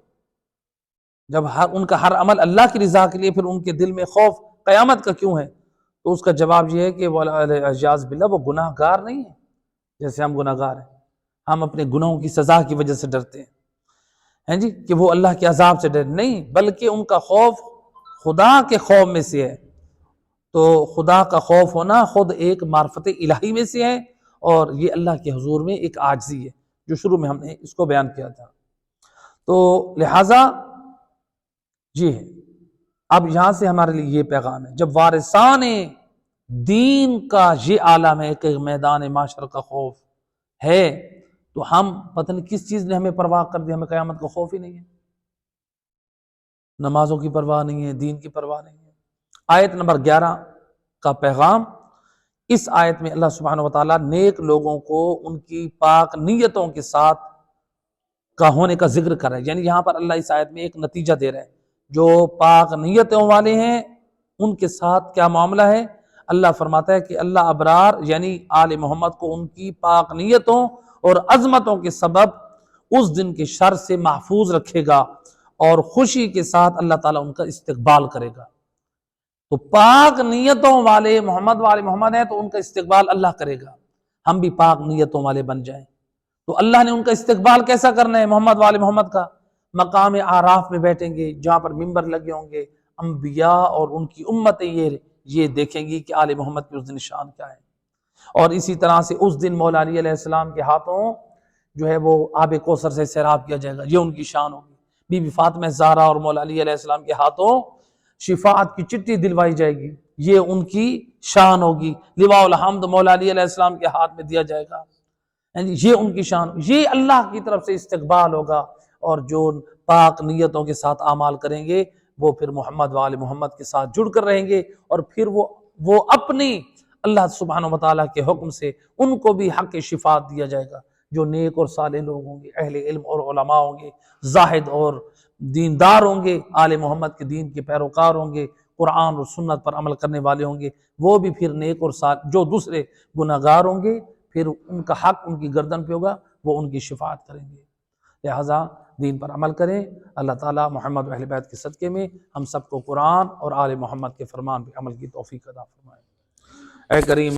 جب ان کا ہر عمل اللہ کی رضا کے لیے، پھر ان کے دل میں خوف قیامت کا کیوں ہے؟ تو اس کا جواب یہ ہے کہ والعیاذ باللہ وہ گناہ گار نہیں ہے جیسے ہم گناہ گار ہیں۔ ہم اپنے گناہوں کی سزا کی وجہ سے ڈرتے ہیں جی کہ وہ اللہ کے عذاب سے ڈر نہیں، بلکہ ان کا خوف خدا کے خوف میں سے ہے۔ تو خدا کا خوف ہونا خود ایک معرفت الہی میں سے ہے، اور یہ اللہ کے حضور میں ایک عاجزی ہے جو شروع میں ہم نے اس کو بیان کیا تھا۔ تو لہٰذا جی ہے، اب یہاں سے ہمارے لیے یہ پیغام ہے، جب وارثان دین کا یہ عالم ہے کہ میدان معاشر کا خوف ہے، تو ہم پتہ نہیں کس چیز نے ہمیں پرواہ کر دی، ہمیں قیامت کا خوف ہی نہیں ہے، نمازوں کی پرواہ نہیں ہے، دین کی پرواہ نہیں ہے۔ آیت نمبر 11 کا پیغام، اس آیت میں اللہ سبحانہ وتعالیٰ نیک لوگوں کو ان کی پاک نیتوں کے ساتھ کا ہونے کا ذکر کر رہا ہے، یعنی یہاں پر اللہ اس آیت میں ایک نتیجہ دے رہا ہے، جو پاک نیتوں والے ہیں ان کے ساتھ کیا معاملہ ہے۔ اللہ فرماتا ہے کہ اللہ ابرار یعنی آل محمد کو ان کی پاک نیتوں اور عظمتوں کے سبب اس دن کے شر سے محفوظ رکھے گا، اور خوشی کے ساتھ اللہ تعالیٰ ان کا استقبال کرے گا۔ تو پاک نیتوں والے محمد والے محمد ہیں تو ان کا استقبال اللہ کرے گا، ہم بھی پاک نیتوں والے بن جائیں۔ تو اللہ نے ان کا استقبال کیسا کرنا ہے؟ محمد والے محمد کا مقام اعراف میں بیٹھیں گے، جہاں پر ممبر لگے ہوں گے، انبیاء اور ان کی امتیں یہ دیکھیں گی کہ آل محمد کی اس دن شان کیا ہے۔ اور اسی طرح سے اس دن مولا علی علیہ السلام کے ہاتھوں جو ہے وہ آب کوثر سے سیراب کیا جائے گا، یہ ان کی شان ہوگی۔ بی بی فاطمہ زہرا اور مولا علی علیہ السلام کے ہاتھوں شفاعت کی چٹھی دلوائی جائے گی، یہ ان کی شان ہوگی۔ لواء الحمد مولا علی علیہ السلام کے ہاتھ میں دیا جائے گا، یہ ان کی شان، یہ اللہ کی طرف سے استقبال ہوگا۔ اور جو پاک نیتوں کے ساتھ اعمال کریں گے وہ پھر محمد و آل محمد کے ساتھ جڑ کر رہیں گے، اور پھر وہ اپنی اللہ سبحانہ وتعالیٰ کے حکم سے ان کو بھی حق شفاعت دیا جائے گا۔ جو نیک اور صالح لوگ ہوں گے، اہل علم اور علماء ہوں گے، زاہد اور دیندار ہوں گے، آل محمد کے دین کے پیروکار ہوں گے، قرآن اور سنت پر عمل کرنے والے ہوں گے، وہ بھی پھر نیک اور صالح۔ جو دوسرے گناہگار ہوں گے پھر ان کا حق ان کی گردن پہ ہوگا، وہ ان کی شفاعت کریں گے۔ لہٰذا دین پر عمل کریں۔ اللہ تعالیٰ محمد و اہل بیت کے صدقے میں ہم سب کو قرآن اور آل محمد کے فرمان پہ عمل کی توفیق عطا فرمائے۔ اے کریم